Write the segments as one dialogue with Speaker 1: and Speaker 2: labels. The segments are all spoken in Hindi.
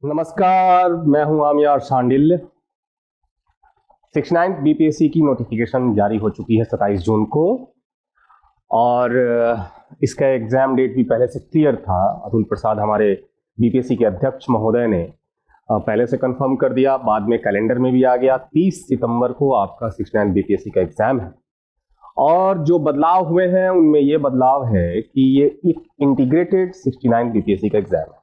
Speaker 1: नमस्कार, मैं हूं आमियार शांडिल्य। 69 बीपीएससी की नोटिफिकेशन जारी हो चुकी है 27 जून को और इसका एग्जाम डेट भी पहले से क्लियर था। अतुल प्रसाद हमारे बीपीएससी के अध्यक्ष महोदय ने पहले से कंफर्म कर दिया, बाद में कैलेंडर में भी आ गया। 30 सितंबर को आपका 69 बीपीएससी का एग्जाम है और जो बदलाव हुए हैं उनमें ये बदलाव है कि ये एक इंटीग्रेटेड 69 बीपीएससी का एग्जाम है।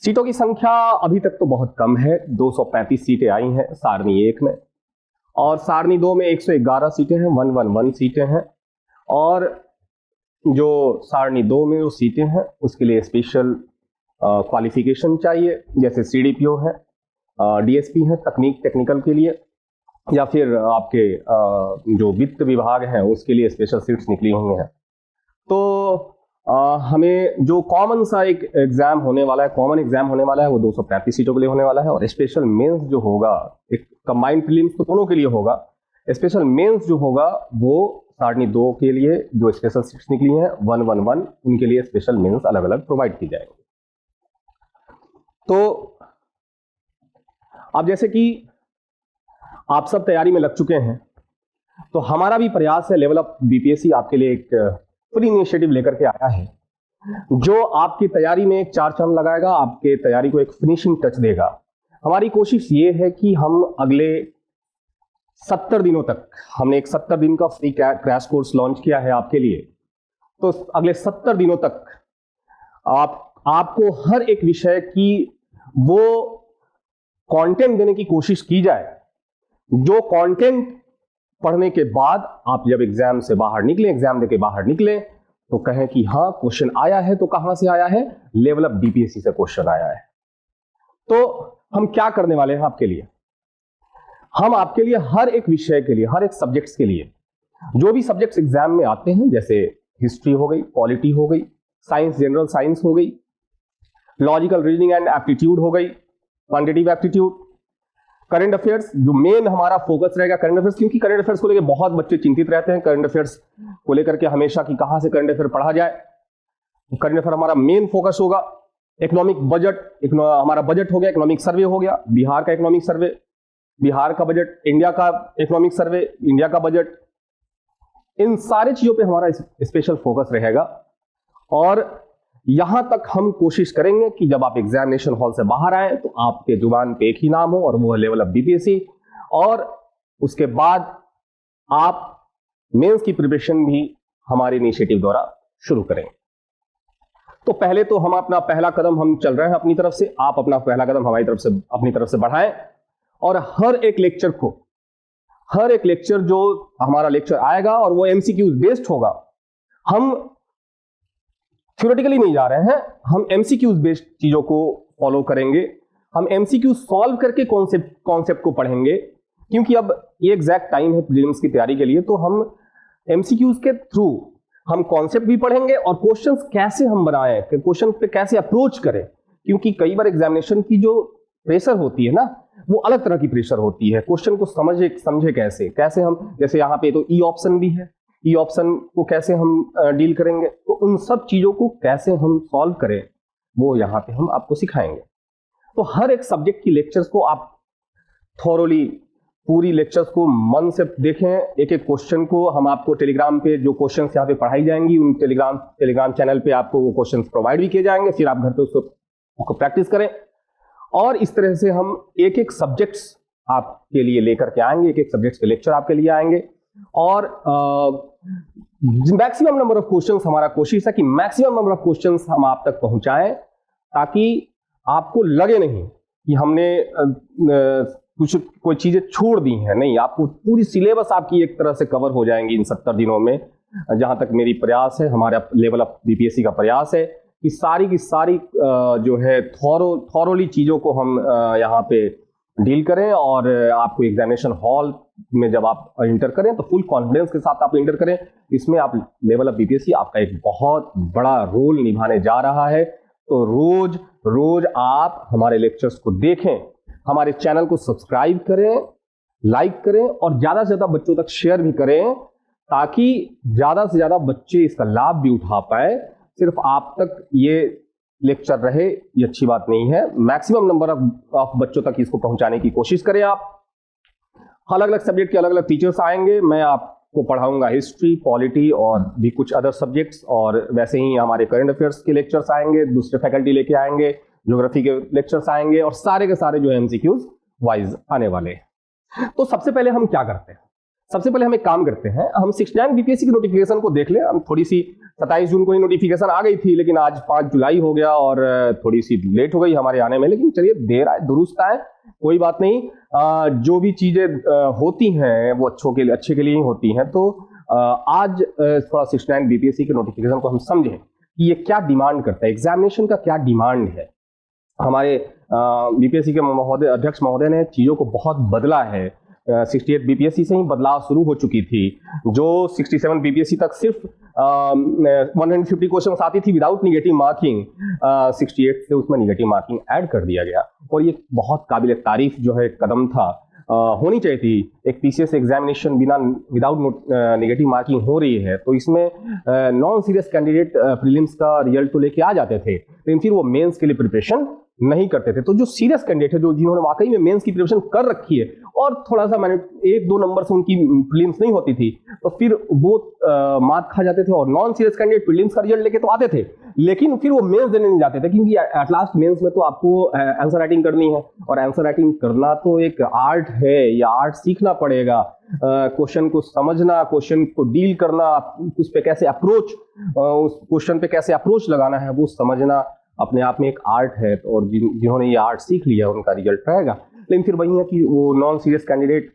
Speaker 1: सीटों की संख्या अभी तक तो बहुत कम है, 235 सीटें आई हैं सारणी 1 में और सारणी 2 में 111 सीटें हैं, 111 सीटें हैं। और जो सारणी 2 में वो सीटें हैं उसके लिए स्पेशल क्वालिफिकेशन चाहिए, जैसे सीडीपीओ है, डीएसपी है टेक्निकल के लिए, या फिर आपके जो वित्त विभाग है उसके लिए स्पेशल सीट्स निकली हुई हैं। तो हमें जो कॉमन सा एक एग्जाम होने वाला है, कॉमन एग्जाम होने वाला है, वो 235 सीटों के लिए होने वाला है। और स्पेशल मेंस जो होगा, एक कंबाइंड प्रीलिम्स तो दोनों के लिए होगा, स्पेशल मेंस जो होगा वो सारणी 2 के लिए जो स्पेशल सीट्स निकली हैं 111, उनके लिए स्पेशल मेंस अलग अलग प्रोवाइड की जाएंगी। तो अब जैसे कि आप सब तैयारी में लग चुके हैं, तो हमारा भी प्रयास है, लेवल अप बीपीएससी आपके लिए एक फ्री इनिशिएटिव लेकर के आया है जो आपकी तैयारी में एक 4 चांद लगाएगा, आपके तैयारी को एक फिनिशिंग टच देगा। हमारी कोशिश ये है कि हम अगले 70 दिनों तक, हमने एक 70 दिन का फ्री क्रैश कोर्स लॉन्च किया है आपके लिए। तो अगले 70 दिनों तक आपको हर एक विषय की वो कंटेंट देने की कोशिश की जाए, जो कंटेंट पढ़ने के बाद आप जब एग्जाम से बाहर निकले, एग्जाम देके बाहर निकले, तो कहें कि हाँ क्वेश्चन आया है। तो कहां से आया है? लेवल अप बीपीएससी से क्वेश्चन आया है। तो हम क्या करने वाले हैं आपके लिए? हम आपके लिए हर एक विषय के लिए, हर एक सब्जेक्ट्स के लिए, जो भी सब्जेक्ट्स एग्जाम में आते हैं, जैसे हिस्ट्री हो गई, पॉलिटी हो गई, साइंस, जनरल साइंस हो गई, लॉजिकल रीजनिंग एंड एप्टीट्यूड हो गई, क्वांटिटेटिव एप्टीट्यूड, करंट अफेयर्स, जो मेन हमारा फोकस रहेगा करंट अफेयर्स, क्योंकि करंट अफेयर्स को लेकर बहुत बच्चे चिंतित रहते हैं। करंट अफेयर्स को लेकर के हमेशा कि कहां से करंट अफेयर पढ़ा जाए। करंट अफेयर हमारा मेन फोकस होगा। इकोनॉमिक बजट, हमारा बजट हो गया, इकोनॉमिक सर्वे हो गया, बिहार का इकोनॉमिक सर्वे, बिहार का बजट, इंडिया का इकोनॉमिक सर्वे, इंडिया का बजट, इन सारी चीजों पर हमारा स्पेशल फोकस रहेगा। और यहां तक हम कोशिश करेंगे कि जब आप एग्जामिनेशन हॉल से बाहर आए तो आपके जुबान पे एक ही नाम हो और वो है लेवल अप बीपीएससी। और उसके बाद आप मेंस की प्रिपरेशन भी हमारे इनिशिएटिव द्वारा शुरू करें। तो पहले तो हम अपना पहला कदम हम चल रहे हैं अपनी तरफ से, आप अपना पहला कदम हमारी तरफ से अपनी तरफ से बढ़ाएं। और हर एक लेक्चर जो हमारा लेक्चर आएगा और वो एमसीक्यू बेस्ड होगा, हम थ्योरेटिकली नहीं जा रहे हैं, हम एमसीक्यूज बेस्ड चीजों को फॉलो करेंगे। हम एमसीक्यू सॉल्व करके कॉन्सेप्ट को पढ़ेंगे, क्योंकि अब ये एग्जैक्ट टाइम है प्रीलिम्स की तैयारी के लिए। तो हम एमसीक्यूज के थ्रू हम कॉन्सेप्ट भी पढ़ेंगे और क्वेश्चंस कैसे हम बनाएं, क्वेश्चन पे कैसे अप्रोच करें, क्योंकि कई बार एग्जामिनेशन की जो प्रेशर होती है ना, वो अलग तरह की प्रेशर होती है। क्वेश्चन को समझे कैसे हम, जैसे यहाँ पे तो ई ऑप्शन भी है, ई ऑप्शन को कैसे हम डील करेंगे, तो उन सब चीजों को कैसे हम सॉल्व करें वो यहाँ पे हम आपको सिखाएंगे। तो हर एक सब्जेक्ट की लेक्चर्स को आप थॉरोली, पूरी लेक्चर्स को मन से देखें। एक एक क्वेश्चन को हम आपको टेलीग्राम पे जो क्वेश्चंस यहाँ पे पढ़ाई जाएंगी, उन टेलीग्राम चैनल पे आपको वो क्वेश्चंस प्रोवाइड भी किए जाएंगे, फिर आप घर पे उसको प्रैक्टिस करें। और इस तरह से हम एक एक सब्जेक्ट्स आपके लिए लेकर के आएंगे, एक एक सब्जेक्ट्स के लेक्चर आपके लिए आएंगे। और मैक्सिमम नंबर ऑफ क्वेश्चंस, हमारा कोशिश है कि मैक्सिमम नंबर ऑफ क्वेश्चंस हम आप तक पहुंचाएं, ताकि आपको लगे नहीं कि हमने कोई चीजें छोड़ दी हैं। नहीं, आपको पूरी सिलेबस आपकी एक तरह से कवर हो जाएंगी इन 70 दिनों में। जहां तक मेरी प्रयास है, हमारा लेवल अप बीपीएससी का प्रयास है कि सारी की सारी जो है थॉरोली चीजों को हम यहाँ पे डील करें। और आपको एग्जामिनेशन हॉल में जब आप इंटर करें तो फुल कॉन्फिडेंस के साथ आप इंटर करें। इसमें आप लेवल अप बीपीएससी आपका एक बहुत बड़ा रोल निभाने जा रहा है। तो रोज आप हमारे लेक्चर्स को देखें, हमारे चैनल को सब्सक्राइब करें, लाइक करें और ज्यादा से ज्यादा बच्चों तक शेयर भी करें, ताकि ज्यादा से ज्यादा बच्चे इसका लाभ भी उठा पाए। सिर्फ आप तक लेक्चर रहे ये अच्छी बात नहीं है। मैक्सिमम नंबर ऑफ बच्चों तक इसको पहुंचाने की कोशिश करें आप। अलग अलग सब्जेक्ट के अलग अलग टीचर्स आएंगे, मैं आपको पढ़ाऊंगा हिस्ट्री, पॉलिटी और भी कुछ अदर सब्जेक्ट्स, और वैसे ही हमारे करंट अफेयर्स के लेक्चर्स आएंगे, दूसरे फैकल्टी लेके आएंगे, ज्योग्राफी के लेक्चर्स आएंगे, और सारे के सारे जो है एमसीक्यूज वाइज आने वाले हैं। तो सबसे पहले हम क्या करते हैं, सबसे पहले हम एक काम करते हैं, हम 69 बीपीएससी की नोटिफिकेशन को देख लें। हम थोड़ी सी 27 जून को ही नोटिफिकेशन आ गई थी, लेकिन आज 5 जुलाई हो गया और थोड़ी सी लेट हो गई हमारे आने में, लेकिन चलिए देर आए दुरुस्त आए, कोई बात नहीं। जो भी चीजें होती हैं वो अच्छे के लिए ही होती हैं। तो आज थोड़ा 69 बीपीएससी के नोटिफिकेशन को हम समझें कि ये क्या डिमांड करता है, एग्जामिनेशन का क्या डिमांड है। हमारे बीपीएससी के महोदय, अध्यक्ष महोदय ने चीजों को बहुत बदला है। 68 बीपीएससी से ही बदलाव शुरू हो चुकी थी। जो 67 बीपीएससी तक सिर्फ 150 क्वेश्चन आती थी विदाउट निगेटिव मार्किंग, 68 से उसमें निगेटिव मार्किंग ऐड कर दिया गया, और ये बहुत काबिल तारीफ जो है कदम था। होनी चाहिए थी। एक PCS examination without negative marking हो रही है, तो इसमें नॉन सीरियस कैंडिडेट प्रीलिम्स का रिजल्ट तो लेके आ जाते थे, लेकिन फिर वो मेंस के लिए प्रिपरेशन नहीं करते थे। तो जो सीरियस कैंडिडेट है, जो जिन्होंने वाकई में मेंस की प्रिपरेशन कर रखी है और थोड़ा सा मैंने 1-2 नंबर से उनकी प्रीलिम्स नहीं होती थी, तो फिर वो मात खा जाते थे, और नॉन सीरियस कैंडिडेट प्रीलिम्स का रिजल्ट लेके तो आते थे, लेकिन फिर वो मेंस देने नहीं जाते थे, क्योंकि एट लास्ट मेंस में तो आपको आंसर राइटिंग करनी है, और आंसर राइटिंग करना तो एक आर्ट है, या आर्ट सीखना पड़ेगा। क्वेश्चन को समझना, क्वेश्चन को डील करना, उस पे कैसे अप्रोच, उस क्वेश्चन पे कैसे अप्रोच लगाना है, वो समझना अपने आप में एक आर्ट है, और जिन्होंने ये आर्ट सीख लिया उनका रिजल्ट रहेगा। लेकिन फिर वही है कि वो नॉन सीरियस कैंडिडेट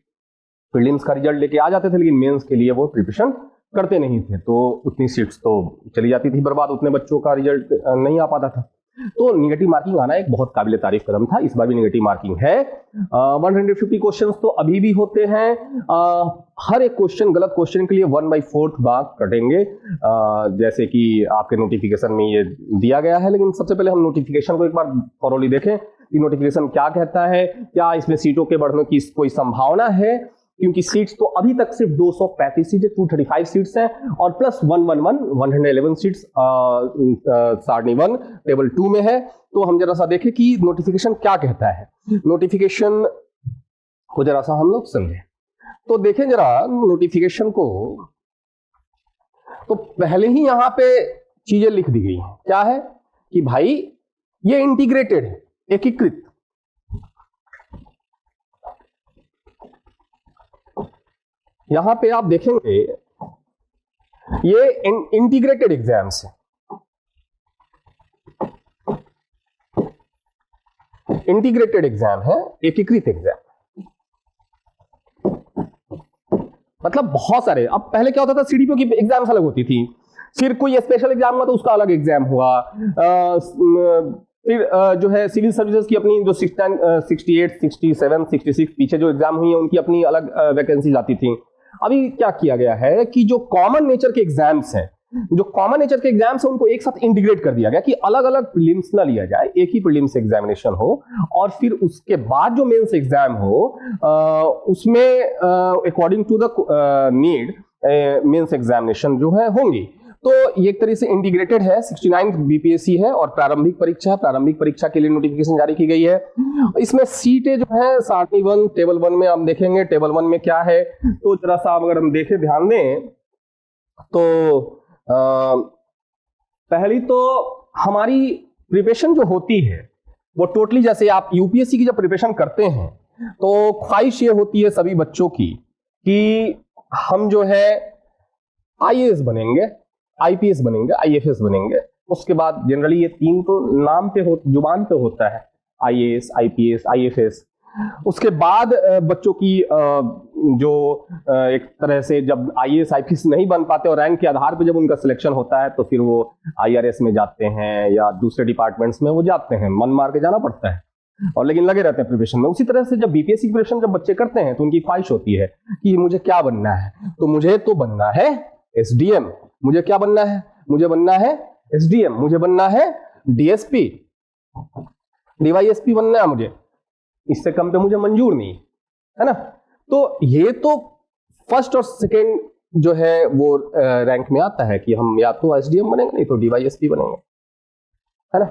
Speaker 1: प्रीलिम्स का रिजल्ट लेके आ जाते थे, लेकिन मेंस के लिए वो प्रिपरेशन करते नहीं थे, तो उतनी सीट्स तो चली जाती थी बर्बाद, उतने बच्चों का रिजल्ट नहीं आ पाता था। तो निगेटिव मार्किंग आना एक बहुत काबिल तारीफ कदम था। इस बार भी निगेटिव मार्किंग है। 150 क्वेश्चंस तो अभी भी होते हैं। हर एक क्वेश्चन, गलत क्वेश्चन के लिए 1/4 मार्क कटेंगे, जैसे कि आपके नोटिफिकेशन में ये दिया गया है। लेकिन सबसे पहले हम नोटिफिकेशन को एक बार थॉरोली देखें कि नोटिफिकेशन क्या कहता है, क्या इसमें सीटों के बढ़ने की कोई संभावना है, क्योंकि सीट्स तो अभी तक सिर्फ 235 सीटें, 235 सीट्स हैं, और प्लस 111 सीट्स सारणी 1 टेबल 2 में है। तो हम जरा सा देखें कि नोटिफिकेशन क्या कहता है। नोटिफिकेशन को जरा सा हम लोग समझें, तो देखें जरा नोटिफिकेशन को। तो पहले ही यहां पे चीजें लिख दी गई हैं, क्या है कि भाई ये इंटीग्रेटेड है, एकीकृत। यहां पे आप देखेंगे ये इंटीग्रेटेड एग्जाम्स है, इंटीग्रेटेड एग्जाम है, एकीकृत एग्जाम। मतलब बहुत सारे, अब पहले क्या होता था, सीडीपीओ की एग्जाम्स अलग होती थी, फिर कोई स्पेशल एग्जाम हुआ तो उसका अलग एग्जाम हुआ, फिर जो है सिविल सर्विसेज की अपनी जो 68, 67, 66 पीछे जो एग्जाम हुई है उनकी अपनी अलग वैकेंसीज आती थी। अभी क्या किया गया है कि जो कॉमन नेचर के एग्जाम्स हैं, जो कॉमन नेचर के एग्जाम्स हैं उनको एक साथ इंटीग्रेट कर दिया गया कि अलग अलग प्रीलिम्स ना लिया जाए, एक ही प्रीलिम्स एग्जामिनेशन हो, और फिर उसके बाद जो मेंस एग्जाम हो उसमें according to the need mains examination जो है होंगी। तो ये एक तरह से इंटीग्रेटेड है। 69 बीपीएससी है और प्रारंभिक परीक्षा है। प्रारंभिक परीक्षा के लिए नोटिफिकेशन जारी की गई है। इसमें सीटें जो है सारणी 1 टेबल 1 में हम देखेंगे। टेबल 1 में क्या है, तो जरा सा अगर हम देखें, ध्यान दें, तो पहली तो हमारी प्रिपरेशन जो होती है वो टोटली, जैसे आप यूपीएससी की जब प्रिपरेशन करते हैं तो ख्वाहिश ये होती है सभी बच्चों की कि हम जो है आईएएस बनेंगे, आईपीएस बनेंगे, आईएफएस बनेंगे। उसके बाद जनरली ये तीन तो नाम पे जुबान पे होता है, आईएएस, आईपीएस, आईएफएस। उसके बाद बच्चों की जो एक तरह से जब आईएएस आईपीएस नहीं बन पाते और रैंक के आधार पे जब उनका सिलेक्शन होता है तो फिर वो आईआरएस में जाते हैं या दूसरे डिपार्टमेंट्स में वो जाते हैं, मन मार के जाना पड़ता है, और लेकिन लगे रहते हैं प्रिपरेशन में। उसी तरह से जब बीपीएससी की प्रिपरेशन जब बच्चे करते हैं तो उनकी ख्वाहिश होती है कि मुझे क्या बनना है, तो मुझे तो बनना है एसडीएम, मुझे क्या बनना है, मुझे बनना है एसडीएम, मुझे बनना है डीएसपी, डीवाईएसपी बनना है मुझे, इससे कम पे मुझे मंजूर नहीं है ना। तो ये तो फर्स्ट और सेकेंड जो है वो रैंक में आता है कि हम या तो एसडीएम बनेंगे नहीं तो डीवाईएसपी बनेंगे, है ना।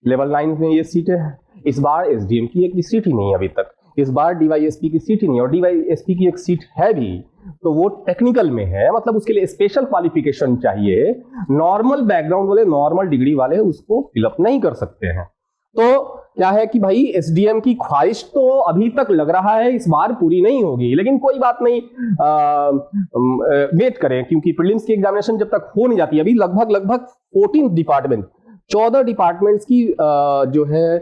Speaker 1: लेवल 9 में ये सीटें हैं। इस बार एसडीएम की एक भी सीट ही नहीं है अभी तक। इस बार डीवाईएसपी की सीट ही नहीं, और डीवाईएसपी की एक सीट है भी तो वो टेक्निकल में है, मतलब उसके लिए स्पेशल क्वालिफिकेशन चाहिए। नॉर्मल बैकग्राउंड वाले, नॉर्मल डिग्री वाले उसको फिलअप नहीं कर सकते हैं। तो क्या है कि भाई एसडीएम की ख्वाहिश तो अभी तक लग रहा है इस बार पूरी नहीं होगी, लेकिन कोई बात नहीं, वेट करें, क्योंकि प्रीलिम्स की एग्जामिनेशन जब तक हो नहीं जाती, अभी लगभग 14 डिपार्टमेंट्स की जो है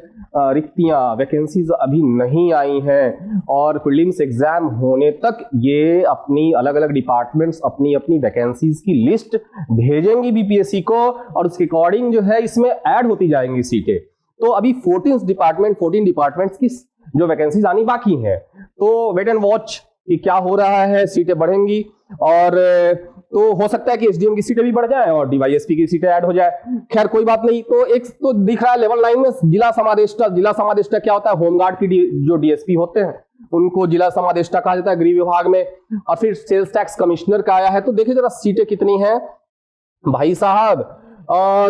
Speaker 1: रिक्तियां, वैकेंसीज अभी नहीं आई हैं, और प्रीलिम्स एग्जाम होने तक ये अपनी अलग अलग डिपार्टमेंट्स अपनी अपनी वैकेंसीज की लिस्ट भेजेंगी बीपीएससी को, और उसके अकॉर्डिंग जो है इसमें ऐड होती जाएंगी सीटें। तो अभी 14 डिपार्टमेंट्स की जो वैकेंसीज आनी बाकी है, तो वेट एंड वॉच कि क्या हो रहा है, सीटें बढ़ेंगी, और तो हो सकता है कि एसडीएम की सीटें भी बढ़ जाए और डीवाईएसपी की सीटें ऐड हो जाए। खैर कोई बात नहीं। तो एक तो दिख रहा है लेवल 9 में जिला समादेष्टा क्या होता है, होमगार्ड की जो डीएसपी होते हैं उनको जिला समादेष्टा कहा जाता है गृह विभाग में। और फिर सेल्स टैक्स कमिश्नर का आया है। तो देखिए जरा सीटें कितनी हैं भाई साहब।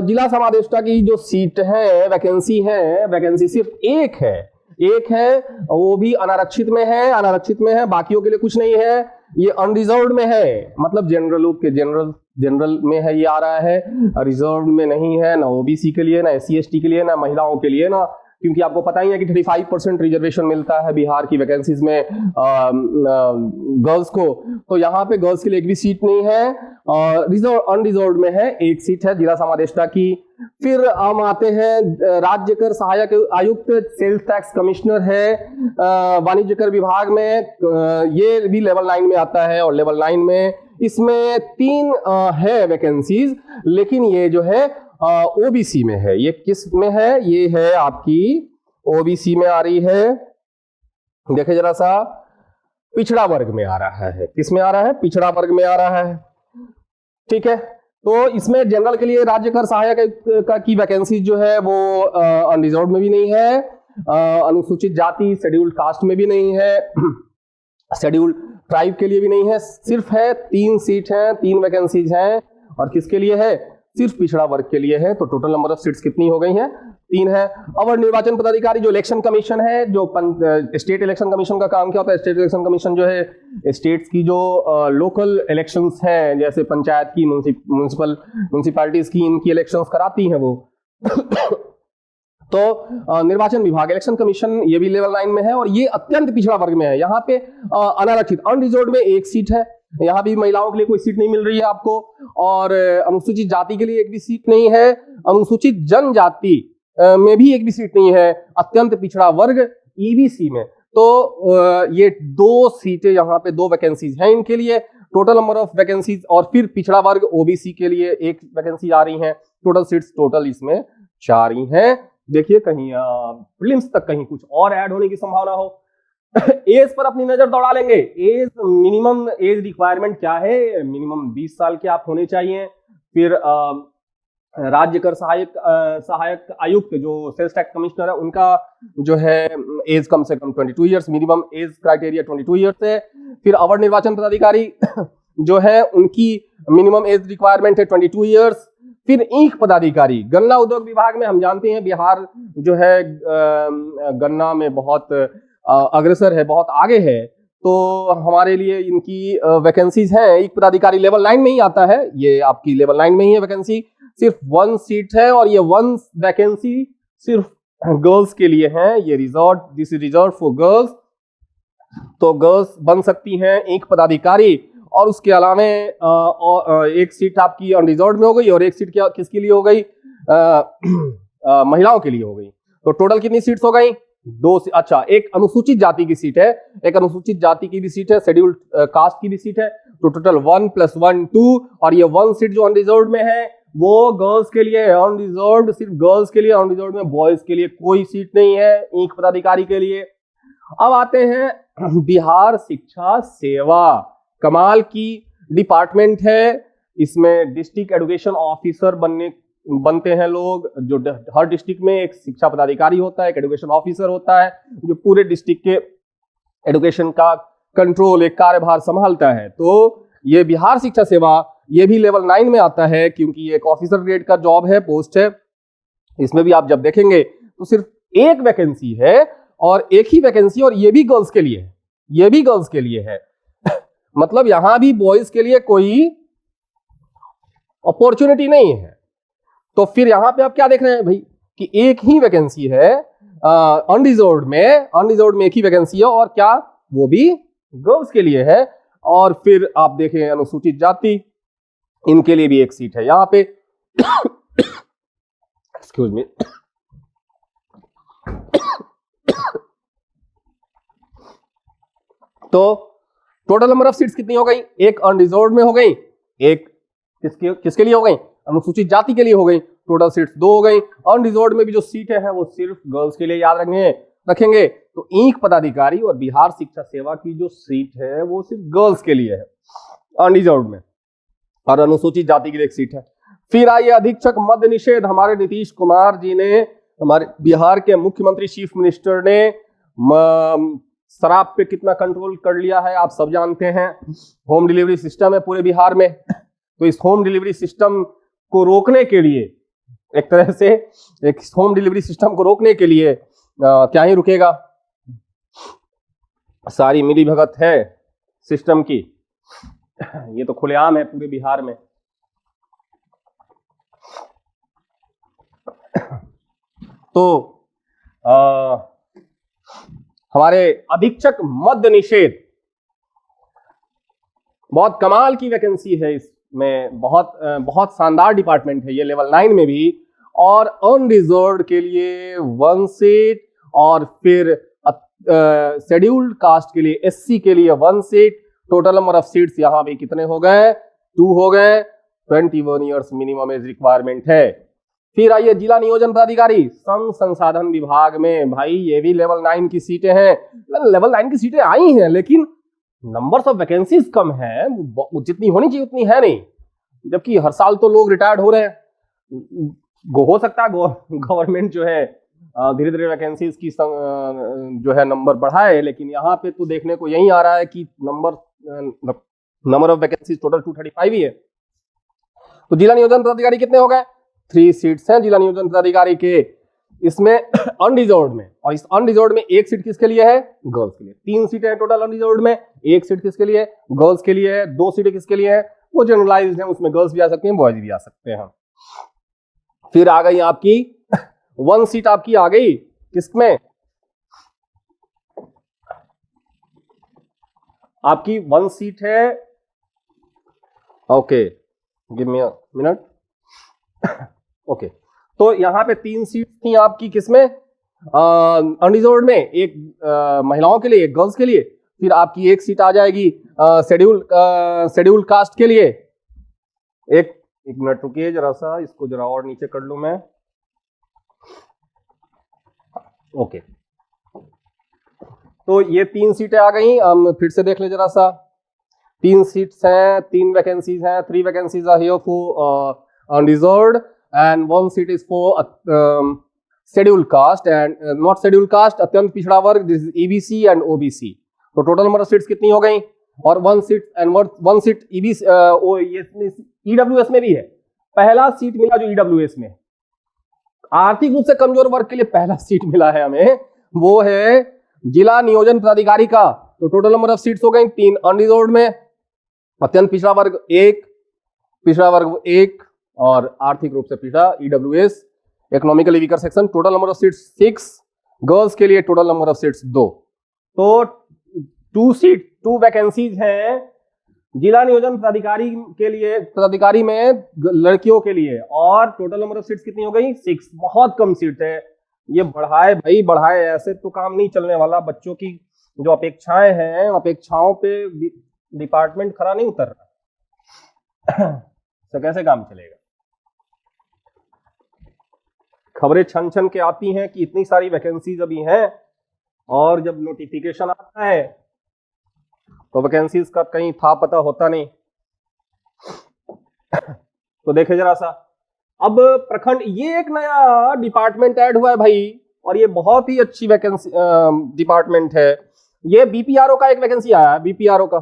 Speaker 1: जिला समादेष्टा की जो सीट है, वैकेंसी सिर्फ एक है, वो भी अनारक्षित में है, बाकियों के लिए कुछ नहीं है। ये अनरिजर्व्ड में है, मतलब जनरल में है, ये आ रहा है, रिजर्व में नहीं है, ना ओबीसी के लिए, ना एससी एसटी के लिए, ना महिलाओं के लिए, ना, क्योंकि आपको पता ही है कि 35% रिजर्वेशन मिलता है बिहार की वैकेंसीज में गर्ल्स को। तो यहाँ पे गर्ल्स के लिए एक भी सीट नहीं है, अनरिजर्व्ड में है, एक सीट है जिला समादेष्टा की। फिर हम आते हैं राज्य कर सहायक आयुक्त, सेल्स टैक्स कमिश्नर है वाणिज्य कर विभाग में, ये भी लेवल 9 में आता है। और लेवल 9 में इसमें 3 है वैकेंसीज, लेकिन ये जो है ओबीसी में है। ये किस में है, ये है आपकी ओबीसी में आ रही है। देखिए जरा सा, पिछड़ा वर्ग में आ रहा है। किस में आ रहा है, पिछड़ा वर्ग में आ रहा है। ठीक है, तो इसमें जनरल के लिए राज्य कर सहायक की वैकेंसी जो है वो अनरिजर्व में भी नहीं है, अनुसूचित जाति शेड्यूल्ड कास्ट में भी नहीं है, शेड्यूल्ड ट्राइब के लिए भी नहीं है। सिर्फ है 3 सीट हैं, 3 वैकेंसीज हैं, और किसके लिए है, सिर्फ पिछड़ा वर्ग के लिए है। तो टोटल नंबर ऑफ सीट्स कितनी हो गई हैं, 3 है। अवर निर्वाचन पदाधिकारी जो इलेक्शन कमीशन है, जो स्टेट इलेक्शन कमीशन का काम क्या होता है, स्टेट इलेक्शन कमीशन जो है स्टेट्स की जो लोकल इलेक्शंस हैं, जैसे पंचायत की, म्युनिसिपैलिटीज की, इनकी इलेक्शंस कराती हैं वो तो निर्वाचन विभाग, इलेक्शन कमीशन, ये भी लेवल 9 में है, और ये अत्यंत पिछड़ा वर्ग में है। यहाँ पे अनारक्षित अनरिजर्व्ड में एक सीट है, यहाँ भी महिलाओं के लिए कोई सीट नहीं मिल रही है आपको, और अनुसूचित जाति के लिए एक भी सीट नहीं है, अनुसूचित जनजाति में भी एक भी सीट नहीं है, अत्यंत पिछड़ा वर्ग ईबीसी में। तो ये 2 सीटें, यहाँ पे 2 वैकेंसीज हैं इनके लिए, टोटल नंबर ऑफ वैकेंसीज। और फिर पिछड़ा वर्ग ओबीसी के लिए 1 वैकेंसी आ रही है, टोटल सीट्स टोटल इसमें 4 ही हैं। देखिए कहीं प्रीलिम्स तक कहीं कुछ और ऐड होने की संभावना हो। एज पर अपनी नजर दौड़ा लेंगे। एज, मिनिमम एज रिक्वायरमेंट क्या है, मिनिमम 20 साल के आप होने चाहिए। फिर राज्य कर सहायक आयुक्त जो सेल्स टैक्स कमिश्नर है, उनका जो है एज कम से कम 22 years, minimum age criteria 22 years है। फिर अवर निर्वाचन पदाधिकारी जो है उनकी मिनिमम एज रिक्वायरमेंट है 22 ईयर्स। फिर ईंख पदाधिकारी, गन्ना उद्योग विभाग में हम जानते हैं बिहार जो है गन्ना में बहुत अग्रसर है, बहुत आगे है, तो हमारे लिए इनकी वैकेंसीज हैं। एक पदाधिकारी लेवल 9 में ही आता है, ये आपकी लेवल 9 में ही है वैकेंसी, सिर्फ 1 सीट है, और ये 1 वैकेंसी सिर्फ गर्ल्स के लिए है। ये this is reserve for girls, तो गर्ल्स बन सकती हैं एक पदाधिकारी। और उसके अलावा एक सीट आपकी अनरिजर्व्ड में हो गई, और एक सीट क्या किसके लिए हो गई, महिलाओं के लिए हो गई। तो टोटल कितनी सीट्स हो गई, 2। अच्छा, एक अनुसूचित जाति की सीट है, एक अनुसूचित जाति की भी सीट है, शेड्यूल्ड कास्ट की भी सीट है। तो टोटल 1 + 1 2, और ये 1 सीट जो अनरिजर्व्ड में है वो गर्ल्स के लिए है, अनरिजर्व्ड सिर्फ गर्ल्स के लिए, अनरिजर्व्ड में बॉयज के लिए कोई सीट नहीं है एक पदाधिकारी के लिए। अब आते हैं बिहार शिक्षा सेवा, कमाल की डिपार्टमेंट है। इसमें डिस्ट्रिक्ट एजुकेशन ऑफिसर बनते हैं लोग, जो हर डिस्ट्रिक्ट में एक शिक्षा पदाधिकारी होता है, एक एजुकेशन ऑफिसर होता है, जो पूरे डिस्ट्रिक्ट के एजुकेशन का कंट्रोल, एक कार्यभार संभालता है। तो ये बिहार शिक्षा सेवा, ये भी लेवल 9 में आता है, क्योंकि ये एक ऑफिसर ग्रेड का जॉब है, पोस्ट है। इसमें भी आप जब देखेंगे तो सिर्फ एक वैकेंसी है और एक ही वैकेंसी, और ये भी गर्ल्स के लिए है, ये भी गर्ल्स के लिए है। मतलब यहां भी बॉयज के लिए कोई अपॉर्चुनिटी नहीं है। तो फिर यहां पे आप क्या देख रहे हैं भाई कि एक ही वैकेंसी है अनरिजर्व्ड में एक ही वैकेंसी है, और क्या वो भी गर्ल्स के लिए है। और फिर आप देखें अनुसूचित जाति, इनके लिए भी एक सीट है यहां पे। Excuse me. तो टोटल नंबर ऑफ सीट्स कितनी हो गई? एक अनरिजर्व्ड में हो गई, एक किसके लिए हो गई? अनुसूचित जाति के लिए हो गई। टोटल सीट्स 2 हो गई। अनरिजर्व्ड में भी जो सीटें हैं वो सिर्फ गर्ल्स के लिए याद रखेंगे। तो ईंक पदाधिकारी और बिहार शिक्षा सेवा की जो सीट है वो सिर्फ गर्ल्स के लिए है अनरिजर्व्ड में, और अनुसूचित जाति के लिए एक सीट है। फिर आइए अधीक्षक मद्य निषेध। हमारे नीतीश कुमार जी ने, हमारे बिहार के मुख्यमंत्री चीफ मिनिस्टर ने शराब पे कितना कंट्रोल कर लिया है आप सब जानते हैं। होम डिलीवरी सिस्टम है पूरे बिहार में। तो इस होम डिलीवरी सिस्टम को रोकने के लिए, एक तरह से एक होम डिलीवरी सिस्टम को रोकने के लिए क्या ही रुकेगा, सारी मिली भगत है सिस्टम की। ये तो खुलेआम है पूरे बिहार में। तो हमारे अधीक्षक मद्य निषेध बहुत कमाल की वैकेंसी है, इसमें बहुत शानदार डिपार्टमेंट है ये लेवल 9 में भी। और अनरिजर्व्ड के लिए 1 सीट, और फिर शेड्यूल्ड कास्ट के लिए SC के लिए 1 seat. Total number of seats यहां भी कितने हो गए? 2 हो गए। 21 ईयर्स मिनिमम एज रिक्वायरमेंट है। फिर आइए जिला नियोजन पदाधिकारी श्रम संसाधन विभाग में। भाई ये भी लेवल 9 की सीटें हैं। लेवल 9 की सीटें आई हैं, लेकिन नंबर्स ऑफ वैकेंसीज कम है, जितनी होनी चाहिए उतनी है नहीं। जबकि हर साल तो लोग रिटायर्ड हो रहे हैं। हो सकता है गवर्नमेंट जो है धीरे धीरे वैकेंसीज की जो है नंबर बढ़ाए, लेकिन यहाँ पे तो देखने को यही आ रहा है कि नंबर ऑफ वैकेंसीज टोटल 235 ही है। तो जिला नियोजन पदाधिकारी कितने हो गए? 3 सीट्स हैं जिला नियोजन पदाधिकारी के, इसमें अनरिजर्व्ड में। और इस अनरिजर्व्ड में एक सीट किसके लिए है? गर्ल्स के लिए। 3 सीटें हैं टोटल अनरिजर्व्ड में, एक सीट किसके लिए? गर्ल्स के लिए है। 2 सीटें किसके लिए है? वो जनरलाइज्ड है, उसमें गर्ल्स भी आ सकती हैं, बॉयज भी आ सकते हैं। फिर आ गई आपकी 1 सीट, आपकी आ गई किसमें? आपकी 1 सीट है, okay give me a minute. Okay, तो यहां पे 3 सीट थी आपकी किसमें? अनरिजर्व्ड में, एक महिलाओं के लिए, एक गर्ल्स के लिए। फिर आपकी एक सीट आ जाएगी शेड्यूल्ड कास्ट के लिए। एक मिनट रुकिए जरा सा, इसको जरा और नीचे कर लूं मैं। ओके, तो ये 3 सीटें आ गई। हम फिर से देख ले जरा सा। 3 सीट्स हैं, 3 वैकेंसीज हैं। 3 vacancies are here for unreserved and 1 seat is for scheduled caste and not scheduled caste, अत्यंत पिछड़ा वर्ग, this is EBC and OBC। तो टोटल नंबर ऑफ सीट्स कितनी हो गई? और 1 seat and 1 seat EBC EWS में भी है। पहला सीट मिला जो EWS में, आर्थिक रूप से कमजोर वर्ग के लिए पहला सीट मिला है हमें, वो है जिला नियोजन पदाधिकारी का। तो टोटल नंबर ऑफ सीट्स हो गई 3 अनरिजर्व्ड में, अत्यंत पिछड़ा वर्ग 1, पिछड़ा वर्ग 1, और आर्थिक रूप से पिछड़ा EWS, economically weaker section. Total number of seats 6, girls के लिए टोटल नंबर ऑफ सीट्स 2। तो 2 वैकेंसीज हैं जिला नियोजन पदाधिकारी के लिए, पदाधिकारी में लड़कियों के लिए, और टोटल नंबर ऑफ सीट्स कितनी हो गई? 6। बहुत कम सीट है। ये बढ़ाए भाई बढ़ाए, ऐसे तो काम नहीं चलने वाला। बच्चों की जो अपेक्षाएं हैं, अपेक्षाओं पे डिपार्टमेंट खरा नहीं उतर रहा। तो कैसे काम चलेगा? खबरें छन छन के आती हैं कि इतनी सारी वैकेंसीज अभी हैं, और जब नोटिफिकेशन आता है तो वैकेंसीज का कहीं था पता होता नहीं। तो देखे जरा सा, अब प्रखंड, ये एक नया डिपार्टमेंट ऐड हुआ है भाई, और ये बहुत ही अच्छी वैकेंसी डिपार्टमेंट है। ये BPRO का एक वैकेंसी आया है, BPRO का,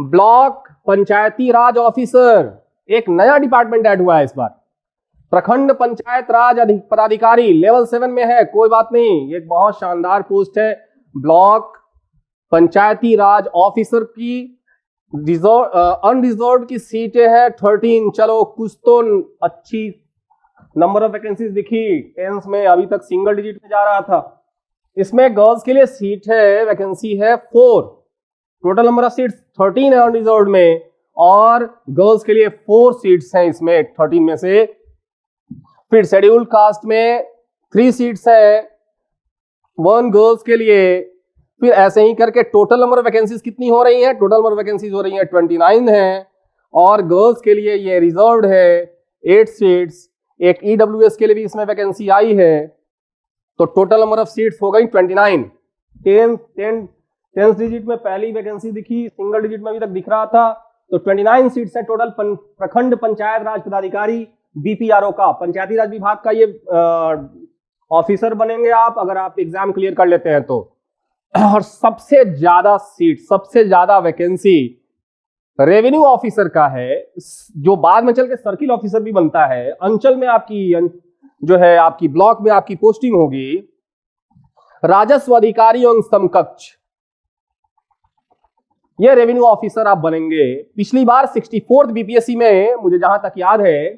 Speaker 1: ब्लॉक पंचायती राज ऑफिसर। एक नया डिपार्टमेंट ऐड हुआ है इस बार। प्रखंड पंचायत राज पदाधिकारी लेवल 7 में है, कोई बात नहीं, एक बहुत शानदार पोस्ट है। ब्लॉक पंचायती राज ऑफिसर की अनरिजर्व की सीटें हैं 13। चलो कुछ तो अच्छी नंबर ऑफ वैकेंसीज दिखी। टेंस में अभी तक सिंगल डिजिट में जा रहा था। इसमें गर्ल्स के लिए सीट है, वैकेंसी है 4। टोटल नंबर ऑफ सीट्स 13 है अनरिजर्व में, और गर्ल्स के लिए 4 सीट्स हैं इसमें 13 में से। फिर शेड्यूल्ड कास्ट में 3 सीट्स है, 1 गर्ल्स के लिए। फिर ऐसे ही करके टोटल नंबर ऑफ वैकेंसीज कितनी हो रही है? टोटल नंबर ऑफ वैकेंसीज हो रही है 29 है, और गर्ल्स के लिए ये रिजर्व्ड है 8 सीट्स। एक ईडब्ल्यूएस के लिए भी इसमें वैकेंसी आई है, तो टोटल नंबर ऑफ सीट्स हो गई 29। 10 डिजिट में पहली वैकेंसी दिखी, सिंगल डिजिट में अभी तक दिख रहा था, तो 29 सीट्स है टोटल। प्रखंड पंचायत राज पदाधिकारी बीपीआरओ का, पंचायती राज विभाग का ये ऑफिसर बनेंगे आप, अगर आप एग्जाम क्लियर कर लेते हैं तो। और सबसे ज्यादा सीट, सबसे ज्यादा वैकेंसी रेवेन्यू ऑफिसर का है, जो बाद में चल के सर्किल ऑफिसर भी बनता है। अंचल में आपकी जो है, आपकी ब्लॉक में आपकी पोस्टिंग होगी राजस्व अधिकारी एवं समकक्ष, ये रेवेन्यू ऑफिसर आप बनेंगे। पिछली बार 64th बीपीएससी में मुझे जहां तक याद है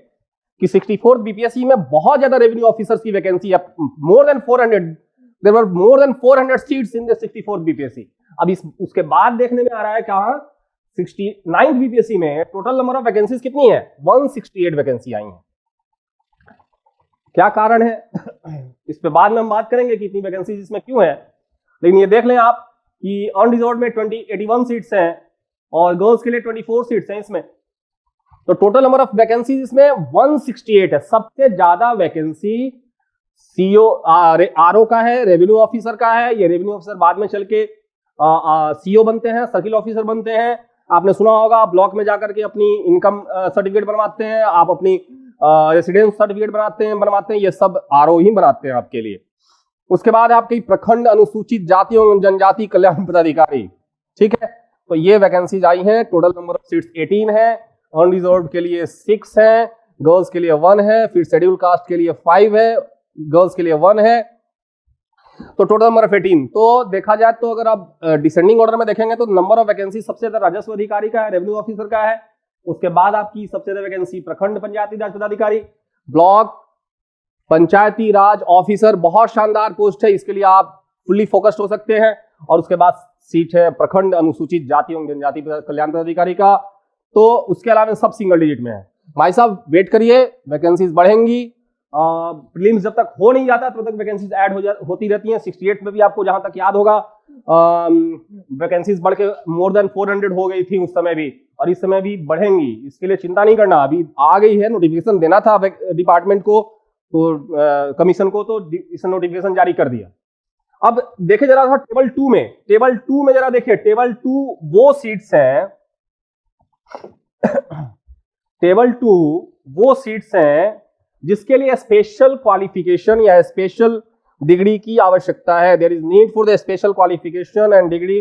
Speaker 1: कि 64th बीपीएससी में बहुत ज्यादा रेवेन्यू ऑफिसर्स की वैकेंसी है, more than 400। There were more than 400 seats in the 64th BPSC. अब उसके बाद देखने में आ रहा है कहां 69th बीपीएससी में टोटल नंबर ऑफ वैकेंसीज कितनी है? 168 वैकेंसी आई हैं। क्या कारण है इस पे बाद में हम बात करेंगे कि इतनी वैकेंसीज इसमें क्यों है, लेकिन ये देख लें आप कि अनरिजर्व्ड में 81 सीट्स हैं और गर्ल्स के लिए 24 सीट्स हैं इसमें। तो टोटल नंबर ऑफ वैकेंसीज इसमें 168 है। सबसे ज्यादा वैकेंसी सीओ आरओ का है, रेवेन्यू ऑफिसर का है। ये रेवेन्यू ऑफिसर बाद में चल के सीओ बनते हैं, सर्किल ऑफिसर बनते हैं। आपने सुना होगा ब्लॉक में जाकर के अपनी इनकम सर्टिफिकेट बनवाते हैं, आप अपनी रेसिडेंस सर्टिफिकेट बनवाते हैं, ये सब आरओ ही बनाते हैं आपके लिए। उसके बाद आपकी प्रखंड अनुसूचित जाति एवं जनजाति कल्याण पदाधिकारी, ठीक है। तो ये वैकेंसीज आई हैं, टोटल नंबर ऑफ सीट्स 18 है। अनरिजर्व्ड के लिए 6 है, गर्ल्स के लिए 1 है, फिर शेड्यूल कास्ट के लिए 5 है, गर्ल्स के लिए 1 है, तो टोटल नंबर ऑफ 18। तो देखा जाए तो अगर आप डिसेंडिंग ऑर्डर में देखेंगे तो नंबर ऑफ वैकेंसी सबसे ज्यादा राजस्व अधिकारी का है, रेवेन्यू ऑफिसर का है। उसके बाद आपकी सबसे ज्यादा वैकेंसी प्रखंड पंचायती राज पदाधिकारी, ब्लॉक पंचायती राज ऑफिसर, बहुत शानदार पोस्ट है, इसके लिए आप फुल्ली फोकस्ड हो सकते हैं। और उसके बाद सीट है प्रखंड अनुसूचित जाति एवं जनजाति कल्याण पदाधिकारी का, तो उसके अलावा सब सिंगल डिजिट में है। भाई साहब वेट करिए, वैकेंसीज बढ़ेंगी। प्रीलिम्स जब तक हो नहीं जाता तब तक वैकेंसीज ऐड होती रहती हैं। 68 में भी आपको जहां तक याद होगा वैकेंसीज बढ़ के मोर देन 400 हो गई थी उस समय भी, और इस समय भी बढ़ेंगी, इसके लिए चिंता नहीं करना। अभी आ गई है, नोटिफिकेशन देना था डिपार्टमेंट को, तो कमीशन को, तो इस नोटिफिकेशन जारी कर दिया। अब देखे जरा था टेबल 2 में जरा देखिए, टेबल 2 वो सीट्स हैं, टेबल 2 वो सीट्स हैं जिसके लिए स्पेशल क्वालिफिकेशन या स्पेशल डिग्री की आवश्यकता है। There is need for the special qualification and degree.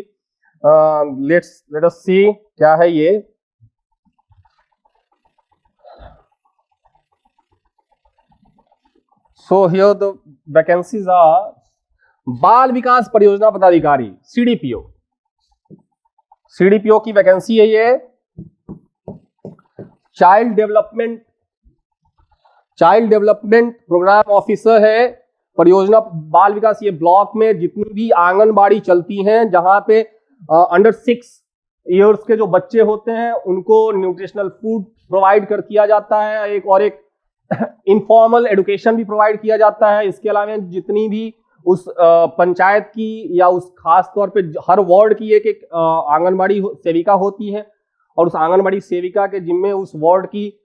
Speaker 1: Let us see क्या है ये। So here the vacancies are बाल विकास परियोजना पदाधिकारी, सीडीपीओ। सीडीपीओ की वैकेंसी है ये। चाइल्ड डेवलपमेंट प्रोग्राम ऑफिसर है, परियोजना बाल विकास। ये ब्लॉक में जितनी भी आंगनबाड़ी चलती हैं, जहां पे अंडर 6 इयर्स के जो बच्चे होते हैं उनको न्यूट्रिशनल फूड प्रोवाइड किया जाता है, एक इनफॉर्मल एजुकेशन भी प्रोवाइड किया जाता है। इसके अलावा जितनी भी उस पंचायत की या उस खास तौर पे हर वार्ड की एक आंगनबाड़ी सेविका होती है, और उस आंगनबाड़ी सेविका के जिम्मे उस वार्ड की